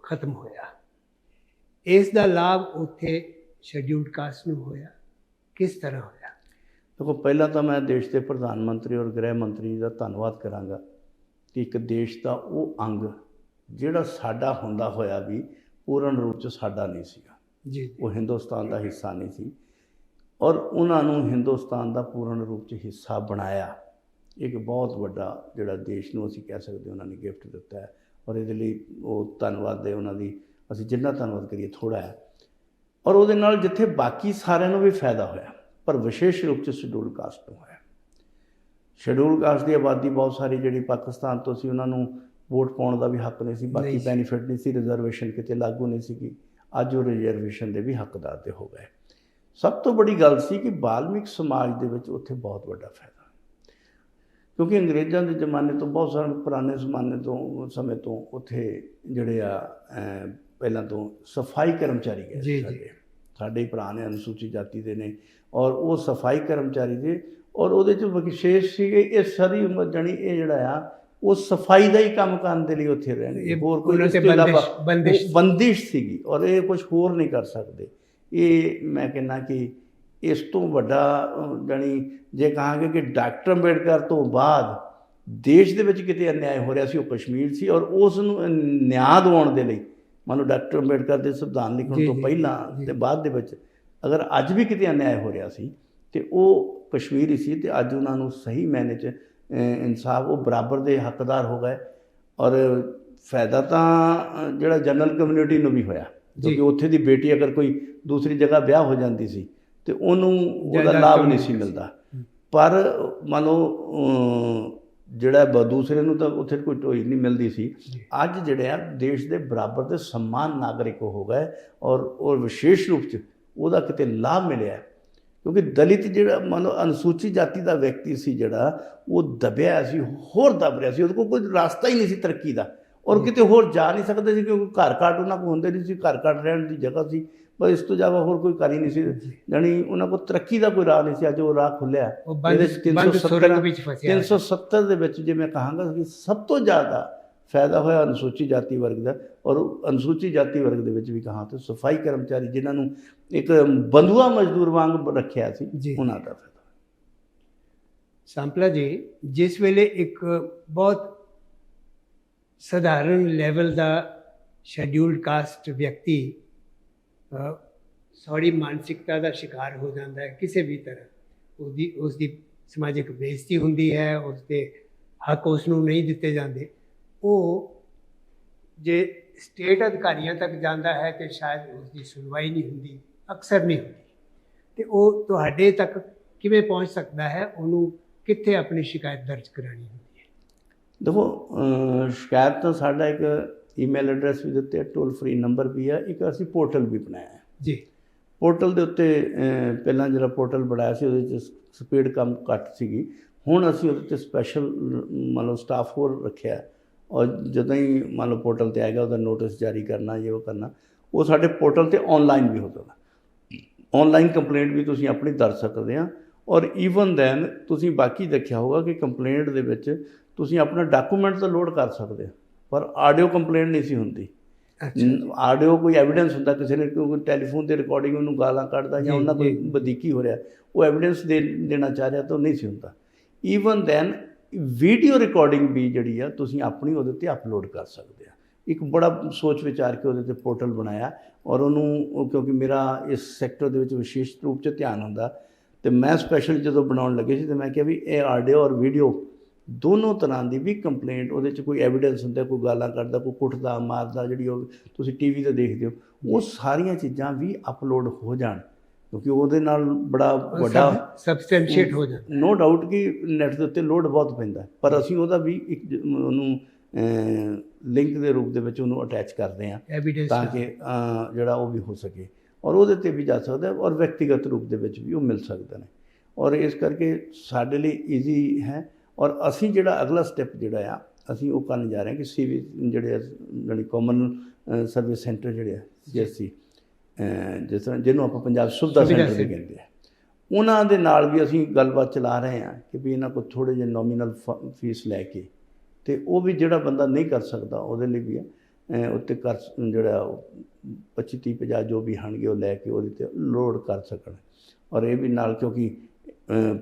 S1: ਖਤਮ ਹੋਇਆ, ਇਸ ਦਾ ਲਾਭ ਉੱਥੇ ਸ਼ੈਡਿਊਲਡ ਕਾਸਟ ਨੂੰ ਹੋਇਆ, ਕਿਸ ਤਰ੍ਹਾਂ ਹੋਇਆ?
S2: ਦੇਖੋ, ਪਹਿਲਾਂ ਤਾਂ ਮੈਂ ਦੇਸ਼ ਦੇ ਪ੍ਰਧਾਨ ਮੰਤਰੀ ਔਰ ਗ੍ਰਹਿ ਮੰਤਰੀ ਦਾ ਧੰਨਵਾਦ ਕਰਾਂਗਾ ਕਿ ਇੱਕ ਦੇਸ਼ ਦਾ ਉਹ ਅੰਗ ਜਿਹੜਾ ਸਾਡਾ ਹੁੰਦਾ ਹੋਇਆ ਵੀ ਪੂਰਨ ਰੂਪ 'ਚ ਸਾਡਾ ਨਹੀਂ ਸੀਗਾ,
S1: ਜੀ
S2: ਉਹ ਹਿੰਦੁਸਤਾਨ ਦਾ ਹਿੱਸਾ ਨਹੀਂ ਸੀ, ਔਰ ਉਹਨਾਂ ਨੂੰ ਹਿੰਦੁਸਤਾਨ ਦਾ ਪੂਰਨ ਰੂਪ 'ਚ ਹਿੱਸਾ ਬਣਾਇਆ। ਇੱਕ ਬਹੁਤ ਵੱਡਾ ਜਿਹੜਾ ਦੇਸ਼ ਨੂੰ ਅਸੀਂ ਕਹਿ ਸਕਦੇ ਉਹਨਾਂ ਨੇ ਗਿਫਟ ਦਿੱਤਾ ਹੈ, ਔਰ ਇਹਦੇ ਲਈ ਉਹ ਧੰਨਵਾਦ ਹੈ ਉਹਨਾਂ ਦੀ, ਅਸੀਂ ਜਿੰਨਾ ਧੰਨਵਾਦ ਕਰੀਏ ਥੋੜ੍ਹਾ ਹੈ। ਔਰ ਉਹਦੇ ਨਾਲ ਜਿੱਥੇ ਬਾਕੀ ਸਾਰਿਆਂ ਨੂੰ ਵੀ ਫਾਇਦਾ ਹੋਇਆ, ਪਰ ਵਿਸ਼ੇਸ਼ ਰੂਪ 'ਚ ਸ਼ੈਡਿਊਲ ਕਾਸਟ ਨੂੰ ਹੋਇਆ। ਸ਼ੈਡਿਊਲ ਕਾਸਟ ਦੀ ਆਬਾਦੀ ਬਹੁਤ ਸਾਰੀ ਜਿਹੜੀ ਪਾਕਿਸਤਾਨ ਤੋਂ ਸੀ, ਉਹਨਾਂ ਨੂੰ ਵੋਟ ਪਾਉਣ ਦਾ ਵੀ ਹੱਕ ਨਹੀਂ ਸੀ, ਬਾਕੀ ਬੈਨੀਫਿਟ ਨਹੀਂ ਸੀ, ਰਿਜ਼ਰਵੇਸ਼ਨ ਕਿਤੇ ਲਾਗੂ ਨਹੀਂ ਸੀਗੀ। ਅੱਜ ਉਹ ਰਿਜ਼ਰਵੇਸ਼ਨ ਦੇ ਵੀ ਹੱਕਦਾਰ ਤੇ ਹੋ ਗਏ। ਸਭ ਤੋਂ ਬੜੀ ਗੱਲ ਸੀ ਕਿ ਬਾਲਮਿਕ ਸਮਾਜ ਦੇ ਵਿੱਚ ਉੱਥੇ ਬਹੁਤ ਵੱਡਾ ਫਾਇਦਾ, ਕਿਉਂਕਿ ਅੰਗਰੇਜ਼ਾਂ ਦੇ ਜ਼ਮਾਨੇ ਤੋਂ ਬਹੁਤ ਸਾਰੇ ਪੁਰਾਣੇ ਸਮੇਂ ਤੋਂ ਉੱਥੇ ਜਿਹੜੇ ਆ ਪਹਿਲਾਂ ਤੋਂ ਸਫਾਈ ਕਰਮਚਾਰੀ ਗਏ ਸਾਡੇ ਹੀ ਭਰਾ ਨੇ, ਅਨੁਸੂਚਿਤ ਜਾਤੀ ਦੇ ਨੇ, ਔਰ ਉਹ ਸਫਾਈ ਕਰਮਚਾਰੀ ਦੇ, ਔਰ ਉਹਦੇ 'ਚ ਵਿਸ਼ੇਸ਼ ਸੀਗੇ ਇਹ ਸਾਰੀ ਉਮਰ ਜਾਣੀ ਇਹ ਜਿਹੜਾ ਆ ਉਹ ਸਫਾਈ ਦਾ ਹੀ ਕੰਮ ਕਰਨ ਦੇ ਲਈ ਉੱਥੇ ਰਹਿਣਗੇ, ਹੋਰ ਕੋਈ ਇਸ ਤੋਂ ਇਲਾਵਾ ਬੰਦਿਸ਼ ਸੀਗੀ, ਔਰ ਇਹ ਕੁਛ ਹੋਰ ਨਹੀਂ ਕਰ ਸਕਦੇ। ਇਹ ਮੈਂ ਕਹਿੰਦਾ ਕਿ ਇਸ ਤੋਂ ਵੱਡਾ ਜਾਣੀ ਜੇ ਕਹਾਂਗੇ ਕਿ ਡਾਕਟਰ ਅੰਬੇਡਕਰ ਤੋਂ ਬਾਅਦ ਦੇਸ਼ ਦੇ ਵਿੱਚ ਕਿਤੇ ਅਨਿਆਏ ਹੋ ਰਿਹਾ ਸੀ ਉਹ ਕਸ਼ਮੀਰ ਸੀ, ਔਰ ਉਸ ਨੂੰ ਨਿਆਂ ਦਿਵਾਉਣ ਦੇ ਲਈ ਮੰਨ ਲਓ ਡਾਕਟਰ ਅੰਬੇਡਕਰ ਦੇ ਸੰਵਿਧਾਨ ਲਿਖਣ ਤੋਂ ਪਹਿਲਾਂ ਤੇ ਬਾਅਦ ਦੇ ਵਿੱਚ ਅਗਰ ਅੱਜ ਵੀ ਕਿਤੇ ਅਨਿਆਏ ਹੋ ਰਿਹਾ ਸੀ ਤੇ ਉਹ ਕਸ਼ਮੀਰ ਹੀ ਸੀ, ਤੇ ਅੱਜ ਉਹਨਾਂ ਨੂੰ ਸਹੀ ਮਾਇਨੇ 'ਚ ਇਨਸਾਫ ਉਹ ਬਰਾਬਰ ਦੇ ਹੱਕਦਾਰ ਹੋ ਗਏ। ਔਰ ਫਾਇਦਾ ਤਾਂ ਜਿਹੜਾ ਜਨਰਲ ਕਮਿਊਨਿਟੀ ਨੂੰ ਵੀ ਹੋਇਆ, ਕਿਉਂਕਿ ਉੱਥੇ ਦੀ ਬੇਟੀ ਅਗਰ ਕੋਈ ਦੂਸਰੀ ਜਗ੍ਹਾ ਵਿਆਹ ਹੋ ਜਾਂਦੀ ਸੀ ਤੇ ਉਹਨੂੰ ਉਹਦਾ ਲਾਭ ਨਹੀਂ ਸੀ ਮਿਲਦਾ, ਪਰ ਮੰਨ ਲਓ ਜਿਹੜਾ ਦੂਸਰੇ ਨੂੰ ਤਾਂ ਉੱਥੇ ਕੋਈ ਢੋਈ ਨਹੀਂ ਮਿਲਦੀ ਸੀ। ਅੱਜ ਜਿਹੜੇ ਆ ਦੇਸ਼ ਦੇ ਬਰਾਬਰ ਦੇ ਸਮਾਨ ਨਾਗਰਿਕ ਹੋ ਗਏ, ਔਰ ਵਿਸ਼ੇਸ਼ ਰੂਪ 'ਚ ਉਹਦਾ ਕਿਤੇ ਲਾਭ ਮਿਲਿਆ, ਕਿਉਂਕਿ ਦਲਿਤ ਜਿਹੜਾ ਮੰਨ ਲਓ ਅਨੁਸੂਚਿਤ ਜਾਤੀ ਦਾ ਵਿਅਕਤੀ ਸੀ ਜਿਹੜਾ ਉਹ ਦਬਿਆ ਸੀ, ਹੋਰ ਦਬ ਰਿਹਾ ਸੀ, ਉਹਦੇ ਕੋਲ ਕੋਈ ਰਾਸਤਾ ਹੀ ਨਹੀਂ ਸੀ ਤਰੱਕੀ ਦਾ, ਔਰ ਕਿਤੇ ਹੋਰ ਜਾ ਨਹੀਂ ਸਕਦੇ ਸੀ ਕਿਉਂਕਿ ਘਰ ਘਾਟ ਉਹਨਾਂ ਕੋਲ ਹੁੰਦੇ ਨਹੀਂ ਸੀ, ਘਰ ਘਾਟ ਰਹਿਣ ਦੀ ਜਗ੍ਹਾ ਸੀ, ਪਰ ਇਸ ਤੋਂ ਇਲਾਵਾ ਹੋਰ ਕੋਈ ਕਰ ਹੀ ਨਹੀਂ ਸੀ, ਜਾਣੀ ਉਹਨਾਂ ਕੋਲ ਤਰੱਕੀ ਦਾ ਕੋਈ ਰਾਹ ਨਹੀਂ ਸੀ। ਅੱਜ ਉਹ ਰਾਹ ਖੁੱਲ੍ਹਿਆ। ਇਹਦੇ 370 ਦੇ ਵਿੱਚ ਜੇ ਮੈਂ ਕਹਾਂਗਾ ਕਿ ਸਭ ਤੋਂ ਜ਼ਿਆਦਾ ਫਾਇਦਾ ਹੋਇਆ ਅਨੁਸੂਚਿਤ ਜਾਤੀ ਵਰਗ ਦਾ, ਔਰ ਅਨੁਸੂਚਿਤ ਜਾਤੀ ਵਰਗ ਦੇ ਵਿੱਚ ਵੀ ਕਹਾਂ ਤਾਂ ਸਫਾਈ ਕਰਮਚਾਰੀ ਜਿਨ੍ਹਾਂ ਨੂੰ ਇੱਕ ਬੰਧੂਆ ਮਜ਼ਦੂਰ ਵਾਂਗ ਰੱਖਿਆ ਸੀ, ਉਹਨਾਂ ਦਾ ਫਾਇਦਾ।
S1: ਸਾਂਪਲਾ ਜੀ, ਜਿਸ ਵੇਲੇ ਇੱਕ ਬਹੁਤ ਸਧਾਰਨ ਲੈਵਲ ਦਾ ਸ਼ੈਡਿਊਲਡ ਕਾਸਟ ਵਿਅਕਤੀ ਸੌੜੀ ਮਾਨਸਿਕਤਾ ਦਾ ਸ਼ਿਕਾਰ ਹੋ ਜਾਂਦਾ ਹੈ, ਕਿਸੇ ਵੀ ਤਰ੍ਹਾਂ ਉਸਦੀ ਸਮਾਜਿਕ ਬੇਇੱਜ਼ਤੀ ਹੁੰਦੀ ਹੈ, ਉਸਦੇ ਹੱਕ ਉਸ ਨੂੰ ਨਹੀਂ ਦਿੱਤੇ ਜਾਂਦੇ, ਉਹ ਜੇ ਸਟੇਟ ਅਧਿਕਾਰੀਆਂ ਤੱਕ ਜਾਂਦਾ ਹੈ ਤੇ ਸ਼ਾਇਦ ਉਸਦੀ ਸੁਣਵਾਈ ਨਹੀਂ ਹੁੰਦੀ, ਅਕਸਰ ਨਹੀਂ ਹੁੰਦੀ, ਤੇ ਉਹ ਤੁਹਾਡੇ ਤੱਕ ਕਿਵੇਂ ਪਹੁੰਚ ਸਕਦਾ ਹੈ? ਉਹਨੂੰ ਕਿੱਥੇ ਆਪਣੀ ਸ਼ਿਕਾਇਤ ਦਰਜ ਕਰਾਉਣੀ ਹੁੰਦੀ ਹੈ?
S2: ਦੇਖੋ, ਸ਼ਿਕਾਇਤ ਤਾਂ ਸਾਡਾ ਇੱਕ ਈਮੇਲ ਐਡਰੈਸ ਵੀ ਦਿੱਤੇ, ਟੋਲ ਫ੍ਰੀ ਨੰਬਰ ਵੀ ਹੈ, ਇੱਕ ਅਸੀਂ ਪੋਰਟਲ ਵੀ ਬਣਾਇਆ ਹੈ
S1: ਜੀ।
S2: ਪੋਰਟਲ ਦੇ ਉੱਤੇ ਪਹਿਲਾਂ ਜਿਹੜਾ ਪੋਰਟਲ ਬਣਾਇਆ ਸੀ ਉਹਦੇ 'ਚ ਸਪੀਡ ਕੰਮ ਘੱਟ ਸੀਗੀ, ਹੁਣ ਅਸੀਂ ਉਹਦੇ 'ਤੇ ਸਪੈਸ਼ਲ ਮੰਨ ਲਓ ਸਟਾਫ ਹੋਰ ਰੱਖਿਆ, ਔਰ ਜਦੋਂ ਹੀ ਮੰਨ ਲਓ ਪੋਰਟਲ 'ਤੇ ਆਏਗਾ ਉਹਦਾ ਨੋਟਿਸ ਜਾਰੀ ਕਰਨਾ, ਇਹ ਉਹ ਕਰਨਾ, ਉਹ ਸਾਡੇ ਪੋਰਟਲ 'ਤੇ ਔਨਲਾਈਨ ਵੀ ਹੋ ਸਕਦਾ। ਔਨਲਾਈਨ ਕੰਪਲੇਂਟ ਵੀ ਤੁਸੀਂ ਆਪਣੀ ਦਰਜ ਸਕਦੇ ਆ, ਔਰ ਈਵਨ ਦੈਨ ਤੁਸੀਂ ਬਾਕੀ ਦੇਖਿਆ ਹੋਗਾ ਕਿ ਕੰਪਲੇਂਟ ਦੇ ਵਿੱਚ ਤੁਸੀਂ ਆਪਣਾ ਡਾਕੂਮੈਂਟ ਤਾਂ ਲੋਡ ਕਰ ਸਕਦੇ, ਪਰ ਆਡੀਓ ਕੰਪਲੇਂਟ ਨਹੀਂ ਸੀ ਹੁੰਦੀ। ਆਡੀਓ ਕੋਈ ਐਵੀਡੈਂਸ ਹੁੰਦਾ, ਕਿਸੇ ਨੇ ਕੋਈ ਟੈਲੀਫੋਨ 'ਤੇ ਰਿਕਾਰਡਿੰਗ ਉਹਨੂੰ ਗਾਲਾਂ ਕੱਢਦਾ ਜਾਂ ਉਹਨਾਂ ਕੋਈ ਵਧੀਕੀ ਹੋ ਰਿਹਾ, ਉਹ ਐਵੀਡੈਂਸ ਦੇਣਾ ਚਾਹ ਰਿਹਾ ਤਾਂ ਉਹ ਨਹੀਂ ਸੀ ਹੁੰਦਾ। ਈਵਨ ਦੈਨ ਵੀਡੀਓ ਰਿਕਾਰਡਿੰਗ ਵੀ ਜਿਹੜੀ ਆ ਤੁਸੀਂ ਆਪਣੀ ਉਹਦੇ 'ਤੇ ਅਪਲੋਡ ਕਰ ਸਕਦੇ ਆ। ਇੱਕ ਬੜਾ ਸੋਚ ਵਿਚਾਰ ਕੇ ਉਹਦੇ 'ਤੇ ਪੋਰਟਲ ਬਣਾਇਆ, ਔਰ ਉਹਨੂੰ ਕਿਉਂਕਿ ਮੇਰਾ ਇਸ ਸੈਕਟਰ ਦੇ ਵਿੱਚ ਵਿਸ਼ੇਸ਼ ਰੂਪ 'ਚ ਧਿਆਨ ਹੁੰਦਾ, ਅਤੇ ਮੈਂ ਸਪੈਸ਼ਲ ਜਦੋਂ ਬਣਾਉਣ ਲੱਗੇ ਸੀ ਤਾਂ ਮੈਂ ਕਿਹਾ ਵੀ ਇਹ ਆਡੀਓ ਔਰ ਵੀਡੀਓ ਦੋਨੋਂ ਤਰ੍ਹਾਂ ਦੀ ਵੀ ਕੰਪਲੇਂਟ ਉਹਦੇ 'ਚ ਕੋਈ ਐਵੀਡੈਂਸ ਹੁੰਦਾ, ਕੋਈ ਗਾਲਾਂ ਕੱਢਦਾ, ਕੋਈ ਕੁੱਟਦਾ ਮਾਰਦਾ, ਜਿਹੜੀ ਉਹ ਤੁਸੀਂ ਟੀਵੀ 'ਤੇ ਦੇਖਦੇ ਹੋ, ਉਹ ਸਾਰੀਆਂ ਚੀਜ਼ਾਂ ਵੀ ਅਪਲੋਡ ਹੋ ਜਾਣ, ਕਿਉਂਕਿ ਉਹਦੇ ਨਾਲ ਬੜਾ ਵੱਡਾ
S1: ਸਬਸਟੈਂਸ਼ੀਏਟ ਹੋ ਜਾਂਦਾ।
S2: ਨੋ ਡਾਊਟ ਕਿ ਨੈੱਟ ਦੇ ਉੱਤੇ ਲੋਡ ਬਹੁਤ ਪੈਂਦਾ, ਪਰ ਅਸੀਂ ਉਹਦਾ ਵੀ ਇੱਕ ਉਹਨੂੰ ਲਿੰਕ ਦੇ ਰੂਪ ਦੇ ਵਿੱਚ ਉਹਨੂੰ ਅਟੈਚ ਕਰਦੇ ਹਾਂ
S1: ਐਵੀਡੈਂਸ
S2: ਤਾਂ ਕਿ ਜਿਹੜਾ ਉਹ ਵੀ ਹੋ ਸਕੇ, ਔਰ ਉਹਦੇ 'ਤੇ ਵੀ ਜਾ ਸਕਦਾ, ਔਰ ਵਿਅਕਤੀਗਤ ਰੂਪ ਦੇ ਵਿੱਚ ਵੀ ਉਹ ਮਿਲ ਸਕਦੇ ਨੇ, ਔਰ ਇਸ ਕਰਕੇ ਸਾਡੇ ਲਈ ਈਜ਼ੀ ਹੈ। ਔਰ ਅਸੀਂ ਜਿਹੜਾ ਅਗਲਾ ਸਟੈਪ ਜਿਹੜਾ ਆ ਅਸੀਂ ਉਹ ਕਰਨ ਜਾ ਰਹੇ ਹਾਂ ਕਿ CV ਜਿਹੜੇ ਜਿਹੜੀ ਕਾਮਨ ਸਰਵਿਸ ਸੈਂਟਰ ਜਿਹੜੇ ਆ CSC, ਜਿਸ ਤਰ੍ਹਾਂ ਜਿਹਨੂੰ ਆਪਾਂ ਪੰਜਾਬ ਸੁਵਿਧਾ ਸੈਂਟਰ ਵੀ ਕਹਿੰਦੇ ਆ, ਉਹਨਾਂ ਦੇ ਨਾਲ ਵੀ ਅਸੀਂ ਗੱਲਬਾਤ ਚਲਾ ਰਹੇ ਹਾਂ ਕਿ ਵੀ ਇਹਨਾਂ ਕੋਲ ਥੋੜ੍ਹੇ ਜਿਹੇ ਨੋਮੀਨਲ ਫੀਸ ਲੈ ਕੇ, ਅਤੇ ਉਹ ਵੀ ਜਿਹੜਾ ਬੰਦਾ ਨਹੀਂ ਕਰ ਸਕਦਾ ਉਹਦੇ ਲਈ ਵੀ ਹੈ ਉੱਤੇ ਕਰ ਜਿਹੜਾ 25, 30, 50 ਜੋ ਵੀ ਹੋਣਗੇ ਉਹ ਲੈ ਕੇ ਉਹਦੇ 'ਤੇ ਲੋਡ ਕਰ ਸਕਣ। ਔਰ ਇਹ ਵੀ ਨਾਲ ਕਿਉਂਕਿ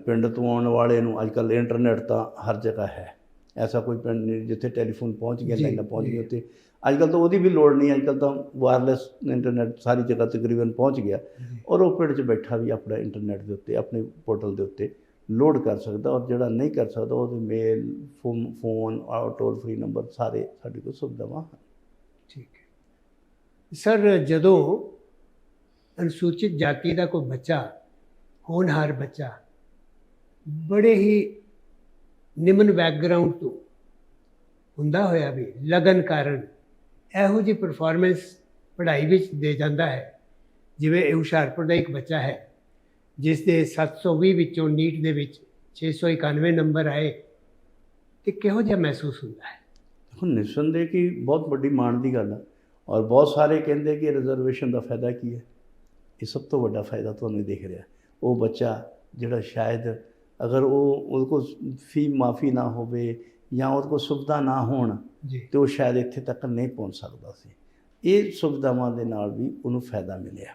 S2: ਪਿੰਡ ਤੋਂ ਆਉਣ ਵਾਲੇ ਨੂੰ ਅੱਜ ਕੱਲ੍ਹ ਇੰਟਰਨੈਟ ਤਾਂ ਹਰ ਜਗ੍ਹਾ ਹੈ, ਐਸਾ ਕੋਈ ਪਿੰਡ ਨਹੀਂ ਜਿੱਥੇ ਟੈਲੀਫੋਨ ਪਹੁੰਚ ਗਿਆ, ਲਾਈਨਾਂ ਪਹੁੰਚ ਗਈਆਂ ਉੱਥੇ, ਅੱਜ ਕੱਲ੍ਹ ਤਾਂ ਉਹਦੀ ਵੀ ਲੋੜ ਨਹੀਂ, ਅੱਜ ਕੱਲ੍ਹ ਤਾਂ ਵਾਇਰਲੈਸ ਇੰਟਰਨੈਟ ਸਾਰੀ ਜਗ੍ਹਾ ਤਕਰੀਬਨ ਪਹੁੰਚ ਗਿਆ, ਔਰ ਉਹ ਪਿੰਡ 'ਚ ਬੈਠਾ ਵੀ ਆਪਣਾ ਇੰਟਰਨੈਟ ਦੇ ਉੱਤੇ ਆਪਣੇ ਪੋਰਟਲ ਦੇ ਉੱਤੇ ਲੋਡ ਕਰ ਸਕਦਾ, ਔਰ ਜਿਹੜਾ ਨਹੀਂ ਕਰ ਸਕਦਾ ਉਹਦੇ ਮੇਲ, ਫੋਨ ਟੋਲ ਫਰੀ ਨੰਬਰ ਸਾਰੇ ਸਾਡੇ ਕੋਲ ਸੁਵਿਧਾਵਾਂ ਹਨ।
S1: ਠੀਕ ਹੈ ਸਰ, ਜਦੋਂ ਅਨੁਸੂਚਿਤ ਜਾਤੀ ਦਾ ਕੋਈ ਬੱਚਾ, ਹੋਣਹਾਰ ਬੱਚਾ, ਬੜੇ ਹੀ ਨਿਮਨ ਬੈਕਗਰਾਊਂਡ ਤੋਂ ਹੁੰਦਾ ਹੋਇਆ ਵੀ ਲਗਨ ਕਾਰਨ ਇਹੋ ਜਿਹੀ ਪਰਫਾਰਮੈਂਸ ਪੜ੍ਹਾਈ ਵਿੱਚ ਦੇ ਜਾਂਦਾ ਹੈ, ਜਿਵੇਂ ਇਹ ਹੁਸ਼ਿਆਰਪੁਰ ਦਾ ਇੱਕ ਬੱਚਾ ਹੈ ਜਿਸ ਦੇ 720 ਵਿੱਚੋਂ ਨੀਟ ਦੇ ਵਿੱਚ 691 ਨੰਬਰ ਆਏ, ਤੇ ਕਿਹੋ ਜਿਹਾ ਮਹਿਸੂਸ ਹੁੰਦਾ ਹੈ?
S2: ਦੇਖੋ, ਨਿਸੰਦੇਹ ਕਿ ਬਹੁਤ ਵੱਡੀ ਮਾਣ ਦੀ ਗੱਲ ਹੈ, ਔਰ ਬਹੁਤ ਸਾਰੇ ਕਹਿੰਦੇ ਕਿ ਰਿਜ਼ਰਵੇਸ਼ਨ ਦਾ ਫਾਇਦਾ ਕੀ ਹੈ। ਇਹ ਸਭ ਤੋਂ ਵੱਡਾ ਫਾਇਦਾ ਤੁਹਾਨੂੰ ਦਿਖ ਰਿਹਾ, ਉਹ ਬੱਚਾ ਜਿਹੜਾ ਸ਼ਾਇਦ ਅਗਰ ਉਹਦੇ ਕੋਲ ਫੀ ਮਾਫੀ ਨਾ ਹੋਵੇ ਜਾਂ ਉਹਦੇ ਕੋਲ ਸੁਵਿਧਾ ਨਾ ਹੋਣ ਤਾਂ ਉਹ ਸ਼ਾਇਦ ਇੱਥੇ ਤੱਕ ਨਹੀਂ ਪਹੁੰਚ ਸਕਦਾ ਸੀ। ਇਹ ਸੁਵਿਧਾਵਾਂ ਦੇ ਨਾਲ ਵੀ ਉਹਨੂੰ ਫਾਇਦਾ ਮਿਲਿਆ।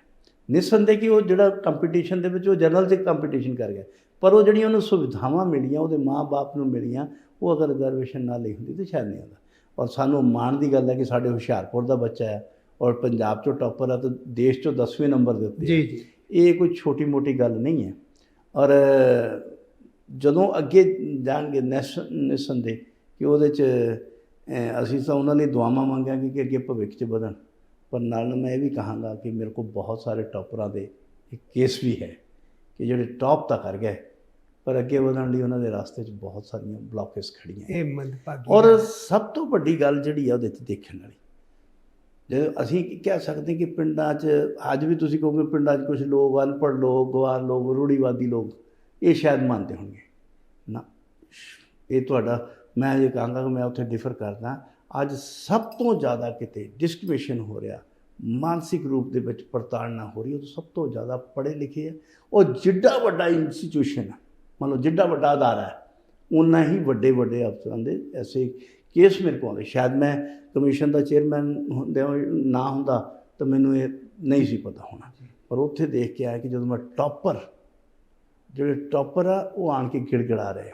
S2: ਨਿਸੰਦੇਹ ਕਿ ਉਹ ਜਿਹੜਾ ਕੰਪੀਟੀਸ਼ਨ ਦੇ ਵਿੱਚ ਉਹ ਜਨਰਲ 'ਚ ਕੰਪੀਟੀਸ਼ਨ ਕਰ ਗਿਆ, ਪਰ ਉਹ ਜਿਹੜੀਆਂ ਉਹਨੂੰ ਸੁਵਿਧਾਵਾਂ ਮਿਲੀਆਂ, ਉਹਦੇ ਮਾਂ-ਬਾਪ ਨੂੰ ਮਿਲੀਆਂ, ਉਹ ਅਗਰ ਰਿਜ਼ਰਵੇਸ਼ਨ ਨਾ ਲਈ ਹੁੰਦੀ ਤਾਂ ਸ਼ਾਇਦ ਨਹੀਂ ਆਉਂਦਾ। ਔਰ ਸਾਨੂੰ ਮਾਣ ਦੀ ਗੱਲ ਹੈ ਕਿ ਸਾਡੇ ਹੁਸ਼ਿਆਰਪੁਰ ਦਾ ਬੱਚਾ ਹੈ ਔਰ ਪੰਜਾਬ 'ਚੋਂ ਟੌਪਰ ਹੈ, ਤਾਂ ਦੇਸ਼ 'ਚੋਂ 10ਵੇਂ ਨੰਬਰ ਦੇ ਉੱਤੇ।
S1: ਜੀ।
S2: ਇਹ ਕੋਈ ਛੋਟੀ ਮੋਟੀ ਗੱਲ ਨਹੀਂ ਹੈ। ਔਰ ਜਦੋਂ ਅੱਗੇ ਜਾਣਗੇ ਨਿਸੰਦੇਹ ਕਿ ਉਹਦੇ 'ਚ ਅਸੀਂ ਤਾਂ ਉਹਨਾਂ ਲਈ ਦੁਆਵਾਂ ਮੰਗਾਂਗੇ ਕਿ ਅੱਗੇ ਭਵਿੱਖ 'ਚ ਵਧਣ, ਪਰ ਨਾਲ ਮੈਂ ਇਹ ਵੀ ਕਹਾਂਗਾ ਕਿ ਮੇਰੇ ਕੋਲ ਬਹੁਤ ਸਾਰੇ ਟੌਪਰਾਂ ਦੇ ਇੱਕ ਕੇਸ ਵੀ ਹੈ ਕਿ ਜਿਹੜੇ ਟੌਪ ਤਾਂ ਕਰ ਗਏ, ਪਰ ਅੱਗੇ ਵਧਣ ਲਈ ਉਹਨਾਂ ਦੇ ਰਸਤੇ 'ਚ ਬਹੁਤ ਸਾਰੀਆਂ ਬਲੌਕੇਜ ਖੜੀਆਂ।
S1: ਇਹ ਮੰਦਭਾਗੀ।
S2: ਔਰ ਸਭ ਤੋਂ ਵੱਡੀ ਗੱਲ ਜਿਹੜੀ ਆ ਉਹਦੇ 'ਚ ਦੇਖਣ ਵਾਲੀ, ਜੇ ਅਸੀਂ ਕਹਿ ਸਕਦੇ ਕਿ ਪਿੰਡਾਂ 'ਚ ਅੱਜ ਵੀ ਤੁਸੀਂ ਕਹੋਗੇ ਪਿੰਡਾਂ 'ਚ ਕੁਝ ਲੋਕ ਅਨਪੜ੍ਹ ਲੋਕ, ਗਵਾਰ ਲੋਕ, ਰੂੜੀਵਾਦੀ ਲੋਕ, ਇਹ ਸ਼ਾਇਦ ਮੰਨਦੇ ਹੋਣਗੇ ਨਾ, ਇਹ ਤੁਹਾਡਾ ਮੈਂ ਇਹ ਕਹਾਂਗਾ ਕਿ ਮੈਂ ਉੱਥੇ ਡਿਫਰ ਕਰਦਾ। ਅੱਜ ਸਭ ਤੋਂ ਜ਼ਿਆਦਾ ਕਿਤੇ ਡਿਸਕ੍ਰਿਮੀਨੇਸ਼ਨ ਹੋ ਰਿਹਾ, ਮਾਨਸਿਕ ਰੂਪ ਦੇ ਵਿੱਚ ਪ੍ਰਤਾੜਨਾ ਹੋ ਰਹੀ, ਉਹ ਸਭ ਤੋਂ ਜ਼ਿਆਦਾ ਪੜ੍ਹੇ ਲਿਖੇ ਹੈ। ਉਹ ਜਿੱਡਾ ਵੱਡਾ ਇੰਸਟੀਟਿਊਸ਼ਨ ਹੈ, ਮੰਨ ਲਓ ਜਿੱਡਾ ਵੱਡਾ ਅਦਾਰਾ ਹੈ, ਉਨਾ ਹੀ ਵੱਡੇ ਵੱਡੇ ਅਫਸਰਾਂ ਦੇ ਐਸੇ ਕੇਸ ਮੇਰੇ ਕੋਲ ਆਉਂਦੇ। ਸ਼ਾਇਦ ਮੈਂ ਕਮਿਸ਼ਨ ਦਾ ਚੇਅਰਮੈਨ ਨਾ ਹੁੰਦਾ ਤਾਂ ਮੈਨੂੰ ਇਹ ਨਹੀਂ ਸੀ ਪਤਾ ਹੋਣਾ, ਪਰ ਉੱਥੇ ਦੇਖ ਕੇ ਆਇਆ ਕਿ ਜਦੋਂ ਮੈਂ ਜਿਹੜੇ ਟੌਪਰ ਆ ਉਹ ਆਣ ਕੇ ਗਿੜਗਿੜਾ ਰਹੇ।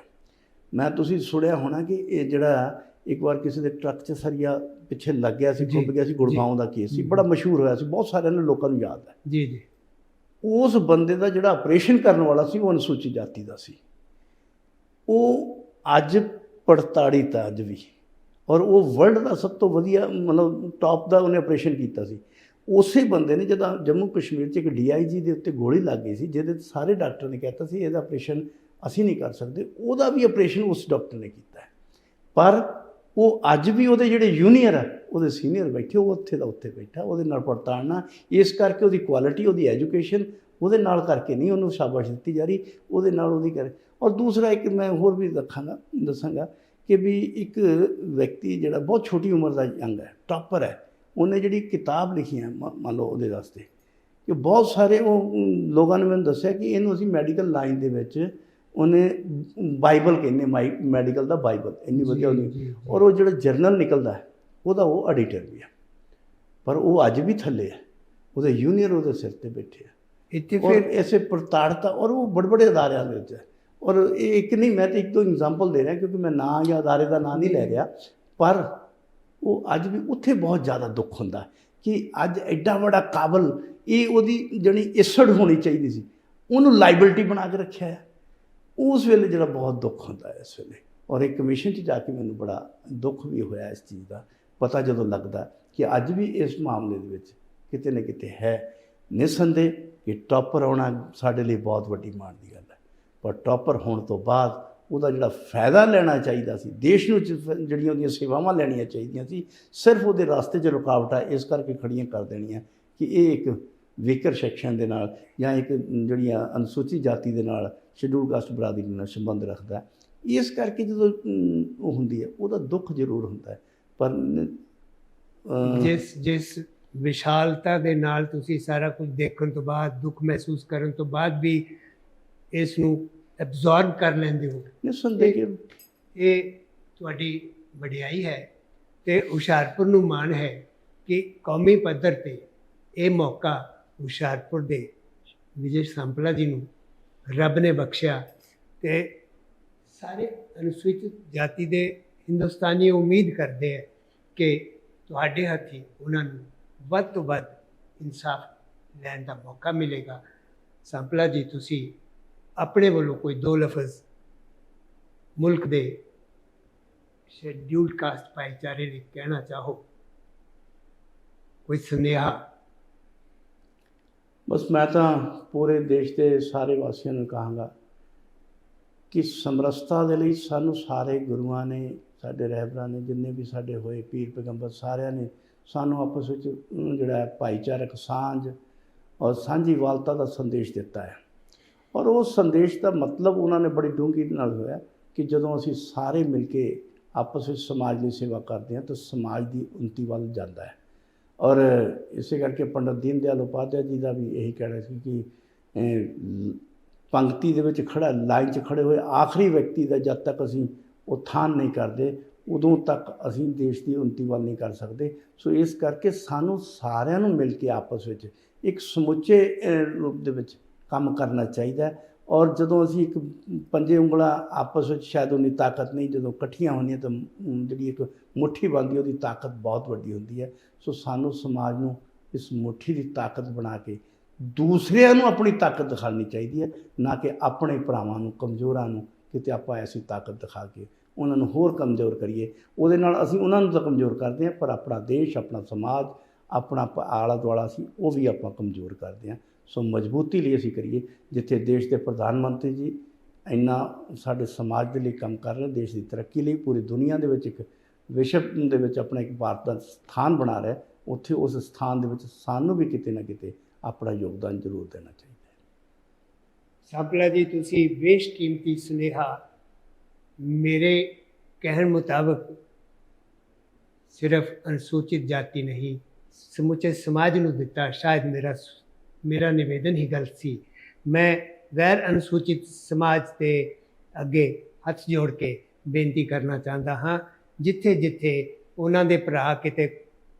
S2: ਮੈਂ ਤੁਸੀਂ ਸੁਣਿਆ ਹੋਣਾ ਕਿ ਇਹ ਜਿਹੜਾ ਇੱਕ ਵਾਰ ਕਿਸੇ ਦੇ ਟਰੱਕ 'ਚ ਸਰੀਆ ਪਿੱਛੇ ਲੱਗ ਗਿਆ ਸੀ, ਖੁੱਭ ਗਿਆ ਸੀ, ਗੁੜਗਾਉਂ ਦਾ ਕੇਸ ਸੀ, ਬੜਾ ਮਸ਼ਹੂਰ ਹੋਇਆ ਸੀ, ਬਹੁਤ ਸਾਰਿਆਂ ਨੂੰ ਲੋਕਾਂ ਨੂੰ ਯਾਦ ਹੈ।
S1: ਜੀ।
S2: ਉਸ ਬੰਦੇ ਦਾ ਜਿਹੜਾ ਆਪਰੇਸ਼ਨ ਕਰਨ ਵਾਲਾ ਸੀ ਉਹ ਅਨੁਸੂਚਿਤ ਜਾਤੀ ਦਾ ਸੀ। ਉਹ ਅੱਜ ਪ੍ਰਤਾੜਿਤ ਹੈ ਅੱਜ ਵੀ, ਔਰ ਉਹ ਵਰਲਡ ਦਾ ਸਭ ਤੋਂ ਵਧੀਆ ਮਤਲਬ ਟੌਪ ਦਾ ਉਹਨੇ ਆਪਰੇਸ਼ਨ ਕੀਤਾ ਸੀ। ਉਸੇ ਬੰਦੇ ਨੇ ਜਦੋਂ ਜੰਮੂ ਕਸ਼ਮੀਰ 'ਚ ਇੱਕ DIG ਦੇ ਉੱਤੇ ਗੋਲੀ ਲੱਗ ਗਈ ਸੀ, ਜਿਹਦੇ ਸਾਰੇ ਡਾਕਟਰ ਨੇ ਕਹਿਤਾ ਸੀ ਇਹਦਾ ਆਪਰੇਸ਼ਨ ਅਸੀਂ ਨਹੀਂ ਕਰ ਸਕਦੇ, ਉਹਦਾ ਵੀ ਆਪਰੇਸ਼ਨ ਉਸ ਡਾਕਟਰ ਨੇ ਕੀਤਾ ਹੈ। ਪਰ ਉਹ ਅੱਜ ਵੀ ਉਹਦੇ ਜਿਹੜੇ ਜੂਨੀਅਰ ਆ, ਉਹਦੇ ਸੀਨੀਅਰ ਬੈਠੇ, ਉਹ ਉੱਥੇ ਦਾ ਉੱਥੇ ਬੈਠਾ, ਉਹਦੇ ਨਾਲ ਪੜਤਾੜਨਾ। ਇਸ ਕਰਕੇ ਉਹਦੀ ਕੁਆਲਿਟੀ, ਉਹਦੀ ਐਜੂਕੇਸ਼ਨ ਉਹਦੇ ਨਾਲ ਕਰਕੇ ਨਹੀਂ ਉਹਨੂੰ ਸ਼ਾਬਾਸ਼ ਦਿੱਤੀ ਜਾ ਰਹੀ, ਉਹਦੇ ਨਾਲ ਉਹਦੀ ਕਰ। ਔਰ ਦੂਸਰਾ ਇੱਕ ਮੈਂ ਹੋਰ ਵੀ ਦੱਸਾਂਗਾ ਕਿ ਵੀ ਇੱਕ ਵਿਅਕਤੀ ਜਿਹੜਾ ਬਹੁਤ ਛੋਟੀ ਉਮਰ ਦਾ ਯੰਗ ਹੈ, ਟੌਪਰ ਹੈ, ਉਹਨੇ ਜਿਹੜੀ ਕਿਤਾਬ ਲਿਖੀ ਹੈ ਮੰਨ ਲਓ ਉਹਦੇ ਵਾਸਤੇ, ਕਿ ਬਹੁਤ ਸਾਰੇ ਉਹ ਲੋਕਾਂ ਨੇ ਮੈਨੂੰ ਦੱਸਿਆ ਕਿ ਇਹਨੂੰ ਅਸੀਂ ਮੈਡੀਕਲ ਲਾਈਨ ਦੇ ਵਿੱਚ ਉਹਨੇ ਬਾਈਬਲ ਕਹਿੰਦੇ, ਮੈਡੀਕਲ ਦਾ ਬਾਈਬਲ, ਇੰਨੀ ਵਧੀਆ ਉਹਦੀ। ਔਰ ਉਹ ਜਿਹੜਾ ਜਰਨਲ ਨਿਕਲਦਾ ਹੈ ਉਹਦਾ ਉਹ ਐਡੀਟਰ ਵੀ ਹੈ, ਪਰ ਉਹ ਅੱਜ ਵੀ ਥੱਲੇ ਹੈ, ਉਹਦੇ ਜੂਨੀਅਰ ਉਹਦੇ ਸਿਰ 'ਤੇ ਬੈਠੇ ਆ। ਇੱਥੇ ਫਿਰ ਐਸੇ ਪ੍ਰਤਾੜਤਾ, ਔਰ ਉਹ ਬੜੇ ਬੜੇ ਅਦਾਰਿਆਂ ਦੇ ਵਿੱਚ ਹੈ। ਔਰ ਇਹ ਇੱਕ ਨਹੀਂ, ਮੈਂ ਤਾਂ ਇੱਕ ਦੋ ਐਗਜ਼ਾਮਪਲ ਦੇ ਰਿਹਾ ਕਿਉਂਕਿ ਮੈਂ ਨਾਂ ਜਾਂ ਅਦਾਰੇ ਦਾ ਨਾਂ ਨਹੀਂ ਲੈ ਰਿਹਾ, ਪਰ ਉਹ ਅੱਜ ਵੀ ਉੱਥੇ ਬਹੁਤ ਜ਼ਿਆਦਾ ਦੁੱਖ ਹੁੰਦਾ ਕਿ ਅੱਜ ਐਡਾ ਵੱਡਾ ਕਾਬਲ, ਇਹ ਉਹਦੀ ਜਿਹੜੀ ਇਸੜ ਹੋਣੀ ਚਾਹੀਦੀ ਸੀ, ਉਹਨੂੰ ਲਾਇਬਿਲਟੀ ਬਣਾ ਕੇ ਰੱਖਿਆ ਹੈ। ਉਸ ਵੇਲੇ ਜਿਹੜਾ ਬਹੁਤ ਦੁੱਖ ਹੁੰਦਾ ਹੈ ਇਸ ਵੇਲੇ। ਔਰ ਇਹ ਕਮਿਸ਼ਨ 'ਚ ਜਾ ਕੇ ਮੈਨੂੰ ਬੜਾ ਦੁੱਖ ਵੀ ਹੋਇਆ ਇਸ ਚੀਜ਼ ਦਾ, ਪਤਾ ਜਦੋਂ ਲੱਗਦਾ ਕਿ ਅੱਜ ਵੀ ਇਸ ਮਾਮਲੇ ਦੇ ਵਿੱਚ ਕਿਤੇ ਨਾ ਕਿਤੇ ਹੈ। ਨਿਸੰਦੇਹ ਕਿ ਟੌਪਰ ਆਉਣਾ ਸਾਡੇ ਲਈ ਬਹੁਤ ਵੱਡੀ ਮਾਣ ਦੀ ਗੱਲ ਹੈ, ਪਰ ਟੌਪਰ ਹੋਣ ਤੋਂ ਬਾਅਦ ਉਹਦਾ ਜਿਹੜਾ ਫਾਇਦਾ ਲੈਣਾ ਚਾਹੀਦਾ ਸੀ, ਦੇਸ਼ ਨੂੰ ਜਿਹੜੀਆਂ ਉਹਦੀਆਂ ਸੇਵਾਵਾਂ ਲੈਣੀਆਂ ਚਾਹੀਦੀਆਂ ਸੀ, ਸਿਰਫ ਉਹਦੇ ਰਸਤੇ 'ਚ ਰੁਕਾਵਟਾਂ ਇਸ ਕਰਕੇ ਖੜੀਆਂ ਕਰ ਦੇਣੀਆਂ ਕਿ ਇਹ ਇੱਕ ਵੀਕਰ ਸੈਕਸ਼ਨ ਦੇ ਨਾਲ ਜਾਂ ਇੱਕ ਜਿਹੜੀਆਂ ਅਨੁਸੂਚਿਤ ਜਾਤੀ ਦੇ ਨਾਲ, ਸ਼ਡਿਊਲ ਕਾਸਟ ਬਰਾਦਰੀ ਨਾਲ ਸੰਬੰਧ ਰੱਖਦਾ। ਇਸ ਕਰਕੇ ਜਦੋਂ ਉਹ ਹੁੰਦੀ ਹੈ ਉਹਦਾ ਦੁੱਖ ਜ਼ਰੂਰ ਹੁੰਦਾ ਹੈ, ਪਰ
S1: ਜਿਸ ਵਿਸ਼ਾਲਤਾ ਦੇ ਨਾਲ ਤੁਸੀਂ ਸਾਰਾ ਕੁਝ ਦੇਖਣ ਤੋਂ ਬਾਅਦ, ਦੁੱਖ ਮਹਿਸੂਸ ਕਰਨ ਤੋਂ ਬਾਅਦ ਵੀ ਇਸ ਨੂੰ ਐਬਜ਼ੌਰਬ ਕਰ ਲੈਂਦੇ ਹੋ,
S2: ਨਿਸੰਦੇਹ ਕਿ
S1: ਇਹ ਤੁਹਾਡੀ ਵਡਿਆਈ ਹੈ। ਅਤੇ ਹੁਸ਼ਿਆਰਪੁਰ ਨੂੰ ਮਾਣ ਹੈ ਕਿ ਕੌਮੀ ਪੱਧਰ 'ਤੇ ਇਹ ਮੌਕਾ ਹੁਸ਼ਿਆਰਪੁਰ ਦੇ ਵਿਜੇ ਸਾਂਪਲਾ ਜੀ ਨੂੰ ਰੱਬ ਨੇ ਬਖਸ਼ਿਆ, ਅਤੇ ਸਾਰੇ ਅਨੁਸੂਚਿਤ ਜਾਤੀ ਦੇ ਹਿੰਦੁਸਤਾਨੀ ਉਮੀਦ ਕਰਦੇ ਹੈ ਕਿ ਤੁਹਾਡੇ ਹੱਥੀਂ ਉਹਨਾਂ ਨੂੰ ਵੱਧ ਤੋਂ ਵੱਧ ਇਨਸਾਫ ਲੈਣ ਦਾ ਮੌਕਾ ਮਿਲੇਗਾ। ਸਾਂਪਲਾ ਜੀ, ਤੁਸੀਂ ਆਪਣੇ ਵੱਲੋਂ ਕੋਈ 2 ਲਫ਼ਜ਼ ਮੁਲਕ ਦੇ ਸ਼ੈਡਿਊਲਡ ਕਾਸਟ ਭਾਈਚਾਰੇ ਲਈ ਕਹਿਣਾ ਚਾਹੋ, ਕੋਈ ਸੁਨੇਹਾ?
S2: ਬਸ ਮੈਂ ਤਾਂ ਪੂਰੇ ਦੇਸ਼ ਦੇ ਸਾਰੇ ਵਾਸੀਆਂ ਨੂੰ ਕਹਾਂਗਾ ਕਿ ਸਮਰਸਤਾ ਦੇ ਲਈ ਸਾਨੂੰ ਸਾਰੇ ਗੁਰੂਆਂ ਨੇ, ਸਾਡੇ ਰਹਿਬਰਾਂ ਨੇ, ਜਿੰਨੇ ਵੀ ਸਾਡੇ ਹੋਏ ਪੀਰ ਪੈਗੰਬਰ, ਸਾਰਿਆਂ ਨੇ ਸਾਨੂੰ ਆਪਸ ਵਿੱਚ ਜਿਹੜਾ ਹੈ ਭਾਈਚਾਰਕ ਸਾਂਝ ਔਰ ਸਾਂਝੀਵਾਲਤਾ ਦਾ ਸੰਦੇਸ਼ ਦਿੱਤਾ ਹੈ। ਔਰ ਉਸ ਸੰਦੇਸ਼ ਦਾ ਮਤਲਬ ਉਹਨਾਂ ਨੇ ਬੜੀ ਡੂੰਘੀ ਨਾਲ ਹੋਇਆ ਕਿ ਜਦੋਂ ਅਸੀਂ ਸਾਰੇ ਮਿਲ ਕੇ ਆਪਸ ਵਿੱਚ ਸਮਾਜ ਦੀ ਸੇਵਾ ਕਰਦੇ ਹਾਂ ਤਾਂ ਸਮਾਜ ਦੀ ਉੱਨਤੀ ਵੱਲ ਜਾਂਦਾ ਹੈ। ਔਰ ਇਸੇ ਕਰਕੇ ਪੰਡਤ ਦੀਨ ਦਿਆਲ ਉਪਾਧਿਆਏ ਜੀ ਦਾ ਵੀ ਇਹੀ ਕਹਿਣਾ ਸੀ ਕਿ ਪੰਕਤੀ ਦੇ ਵਿੱਚ ਖੜਾ, ਲਾਈਨ 'ਚ ਖੜੇ ਹੋਏ ਆਖਰੀ ਵਿਅਕਤੀ ਦਾ ਜਦ ਤੱਕ ਅਸੀਂ ਉਥਾਨ ਨਹੀਂ ਕਰਦੇ ਉਦੋਂ ਤੱਕ ਅਸੀਂ ਦੇਸ਼ ਦੀ ਉੱਨਤੀ ਵੱਲ ਨਹੀਂ ਕਰ ਸਕਦੇ। ਸੋ ਇਸ ਕਰਕੇ ਸਾਨੂੰ ਸਾਰਿਆਂ ਨੂੰ ਮਿਲ ਕੇ ਆਪਸ ਵਿੱਚ ਇੱਕ ਸਮੁੱਚੇ ਰੂਪ ਦੇ ਵਿੱਚ ਕੰਮ ਕਰਨਾ ਚਾਹੀਦਾ ਹੈ। ਔਰ ਜਦੋਂ ਅਸੀਂ ਇੱਕ ਪੰਜੇ ਉਂਗਲਾਂ ਆਪਸ ਵਿੱਚ, ਸ਼ਾਇਦ ਉਨੀ ਤਾਕਤ ਨਹੀਂ, ਜਦੋਂ ਇਕੱਠੀਆਂ ਹੁੰਦੀਆਂ ਤਾਂ ਜਿਹੜੀ ਇੱਕ ਮੁੱਠੀ ਬਣਦੀ ਉਹਦੀ ਤਾਕਤ ਬਹੁਤ ਵੱਡੀ ਹੁੰਦੀ ਹੈ। ਸੋ ਸਾਨੂੰ ਸਮਾਜ ਨੂੰ ਇਸ ਮੁੱਠੀ ਦੀ ਤਾਕਤ ਬਣਾ ਕੇ ਦੂਸਰਿਆਂ ਨੂੰ ਆਪਣੀ ਤਾਕਤ ਦਿਖਾਉਣੀ ਚਾਹੀਦੀ ਹੈ, ਨਾ ਕਿ ਆਪਣੇ ਭਰਾਵਾਂ ਨੂੰ, ਕਮਜ਼ੋਰਾਂ ਨੂੰ ਕਿਤੇ ਆਪਾਂ ਐਸੀ ਤਾਕਤ ਦਿਖਾ ਕੇ ਉਹਨਾਂ ਨੂੰ ਹੋਰ ਕਮਜ਼ੋਰ ਕਰੀਏ। ਉਹਦੇ ਨਾਲ ਅਸੀਂ ਉਹਨਾਂ ਨੂੰ ਤਾਂ ਕਮਜ਼ੋਰ ਕਰਦੇ ਹਾਂ, ਪਰ ਆਪਣਾ ਦੇਸ਼, ਆਪਣਾ ਸਮਾਜ, ਆਪਣਾ ਆਲਾ ਦੁਆਲਾ ਸੀ ਉਹ ਵੀ ਆਪਾਂ ਕਮਜ਼ੋਰ ਕਰਦੇ ਹਾਂ। ਸੋ ਮਜ਼ਬੂਤੀ ਲਈ ਅਸੀਂ ਕਰੀਏ। ਜਿੱਥੇ ਦੇਸ਼ ਦੇ ਪ੍ਰਧਾਨ ਮੰਤਰੀ ਜੀ ਇੰਨਾ ਸਾਡੇ ਸਮਾਜ ਦੇ ਲਈ ਕੰਮ ਕਰ ਰਹੇ, ਦੇਸ਼ ਦੀ ਤਰੱਕੀ ਲਈ, ਪੂਰੀ ਦੁਨੀਆ ਦੇ ਵਿੱਚ ਇੱਕ ਵਿਸ਼ਵ ਦੇ ਵਿੱਚ ਆਪਣਾ ਇੱਕ ਭਾਰਤ ਦਾ ਸਥਾਨ ਬਣਾ ਰਿਹਾ, ਉੱਥੇ ਉਸ ਸਥਾਨ ਦੇ ਵਿੱਚ ਸਾਨੂੰ ਵੀ ਕਿਤੇ ਨਾ ਕਿਤੇ ਆਪਣਾ ਯੋਗਦਾਨ ਜ਼ਰੂਰ ਦੇਣਾ ਚਾਹੀਦਾ ਹੈ।
S1: ਸਾਂਪਲਾ ਜੀ, ਤੁਸੀਂ ਬੇਸ਼ਕੀਮਤੀ ਸੁਨੇਹਾ ਮੇਰੇ ਕਹਿਣ ਮੁਤਾਬਕ ਸਿਰਫ ਅਨੁਸੂਚਿਤ ਜਾਤੀ ਨਹੀਂ, ਸਮੁੱਚੇ ਸਮਾਜ ਨੂੰ ਦਿੱਤਾ। ਸ਼ਾਇਦ ਮੇਰਾ ਨਿਵੇਦਨ ਹੀ ਗਲਤ ਸੀ। ਮੈਂ ਗੈਰ ਅਨੁਸੂਚਿਤ ਸਮਾਜ ਦੇ ਅੱਗੇ ਹੱਥ ਜੋੜ ਕੇ ਬੇਨਤੀ ਕਰਨਾ ਚਾਹੁੰਦਾ ਹਾਂ, ਜਿੱਥੇ ਜਿੱਥੇ ਉਹਨਾਂ ਦੇ ਭਰਾ ਕਿਤੇ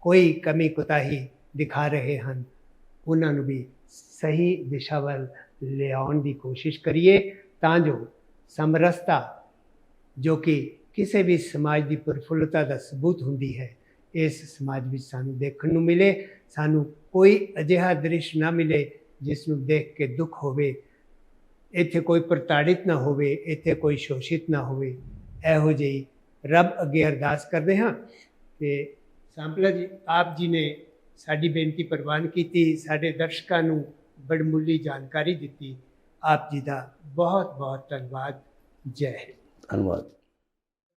S1: ਕੋਈ ਕਮੀ ਕੁਤਾਹੀ ਦਿਖਾ ਰਹੇ ਹਨ, ਉਹਨਾਂ ਨੂੰ ਵੀ ਸਹੀ ਦਿਸ਼ਾ ਵੱਲ ਲਿਆਉਣ ਦੀ ਕੋਸ਼ਿਸ਼ ਕਰੀਏ, ਤਾਂ ਜੋ ਸਮਰਸਤਾ, ਜੋ ਕਿ ਕਿਸੇ ਵੀ ਸਮਾਜ ਦੀ ਪ੍ਰਫੁੱਲਤਾ ਦਾ ਸਬੂਤ ਹੁੰਦੀ ਹੈ, ਇਸ ਸਮਾਜ ਵਿੱਚ ਸਾਨੂੰ ਦੇਖਣ ਨੂੰ ਮਿਲੇ। ਸਾਨੂੰ ਕੋਈ ਅਜਿਹਾ ਦ੍ਰਿਸ਼ ਨਾ ਮਿਲੇ ਜਿਸ ਨੂੰ ਦੇਖ ਕੇ ਦੁੱਖ ਹੋਵੇ, ਇੱਥੇ ਕੋਈ ਪ੍ਰਤਾੜਿਤ ਨਾ ਹੋਵੇ, ਇੱਥੇ ਕੋਈ ਸ਼ੋਸ਼ਿਤ ਨਾ ਹੋਵੇ। ਇਹੋ ਜਿਹੀ ਰੱਬ ਅੱਗੇ ਅਰਦਾਸ ਕਰਦੇ ਹਾਂ। ਅਤੇ ਸਾਂਪਲਾ ਜੀ, ਆਪ ਜੀ ਨੇ ਸਾਡੀ ਬੇਨਤੀ ਪ੍ਰਵਾਨ ਕੀਤੀ, ਸਾਡੇ ਦਰਸ਼ਕਾਂ ਨੂੰ ਬੜਮੁੱਲੀ ਜਾਣਕਾਰੀ ਦਿੱਤੀ। ਆਪ ਜੀ ਦਾ ਬਹੁਤ ਬਹੁਤ ਧੰਨਵਾਦ। ਜੈ ਹਿੰਦ।
S2: ਧੰਨਵਾਦ।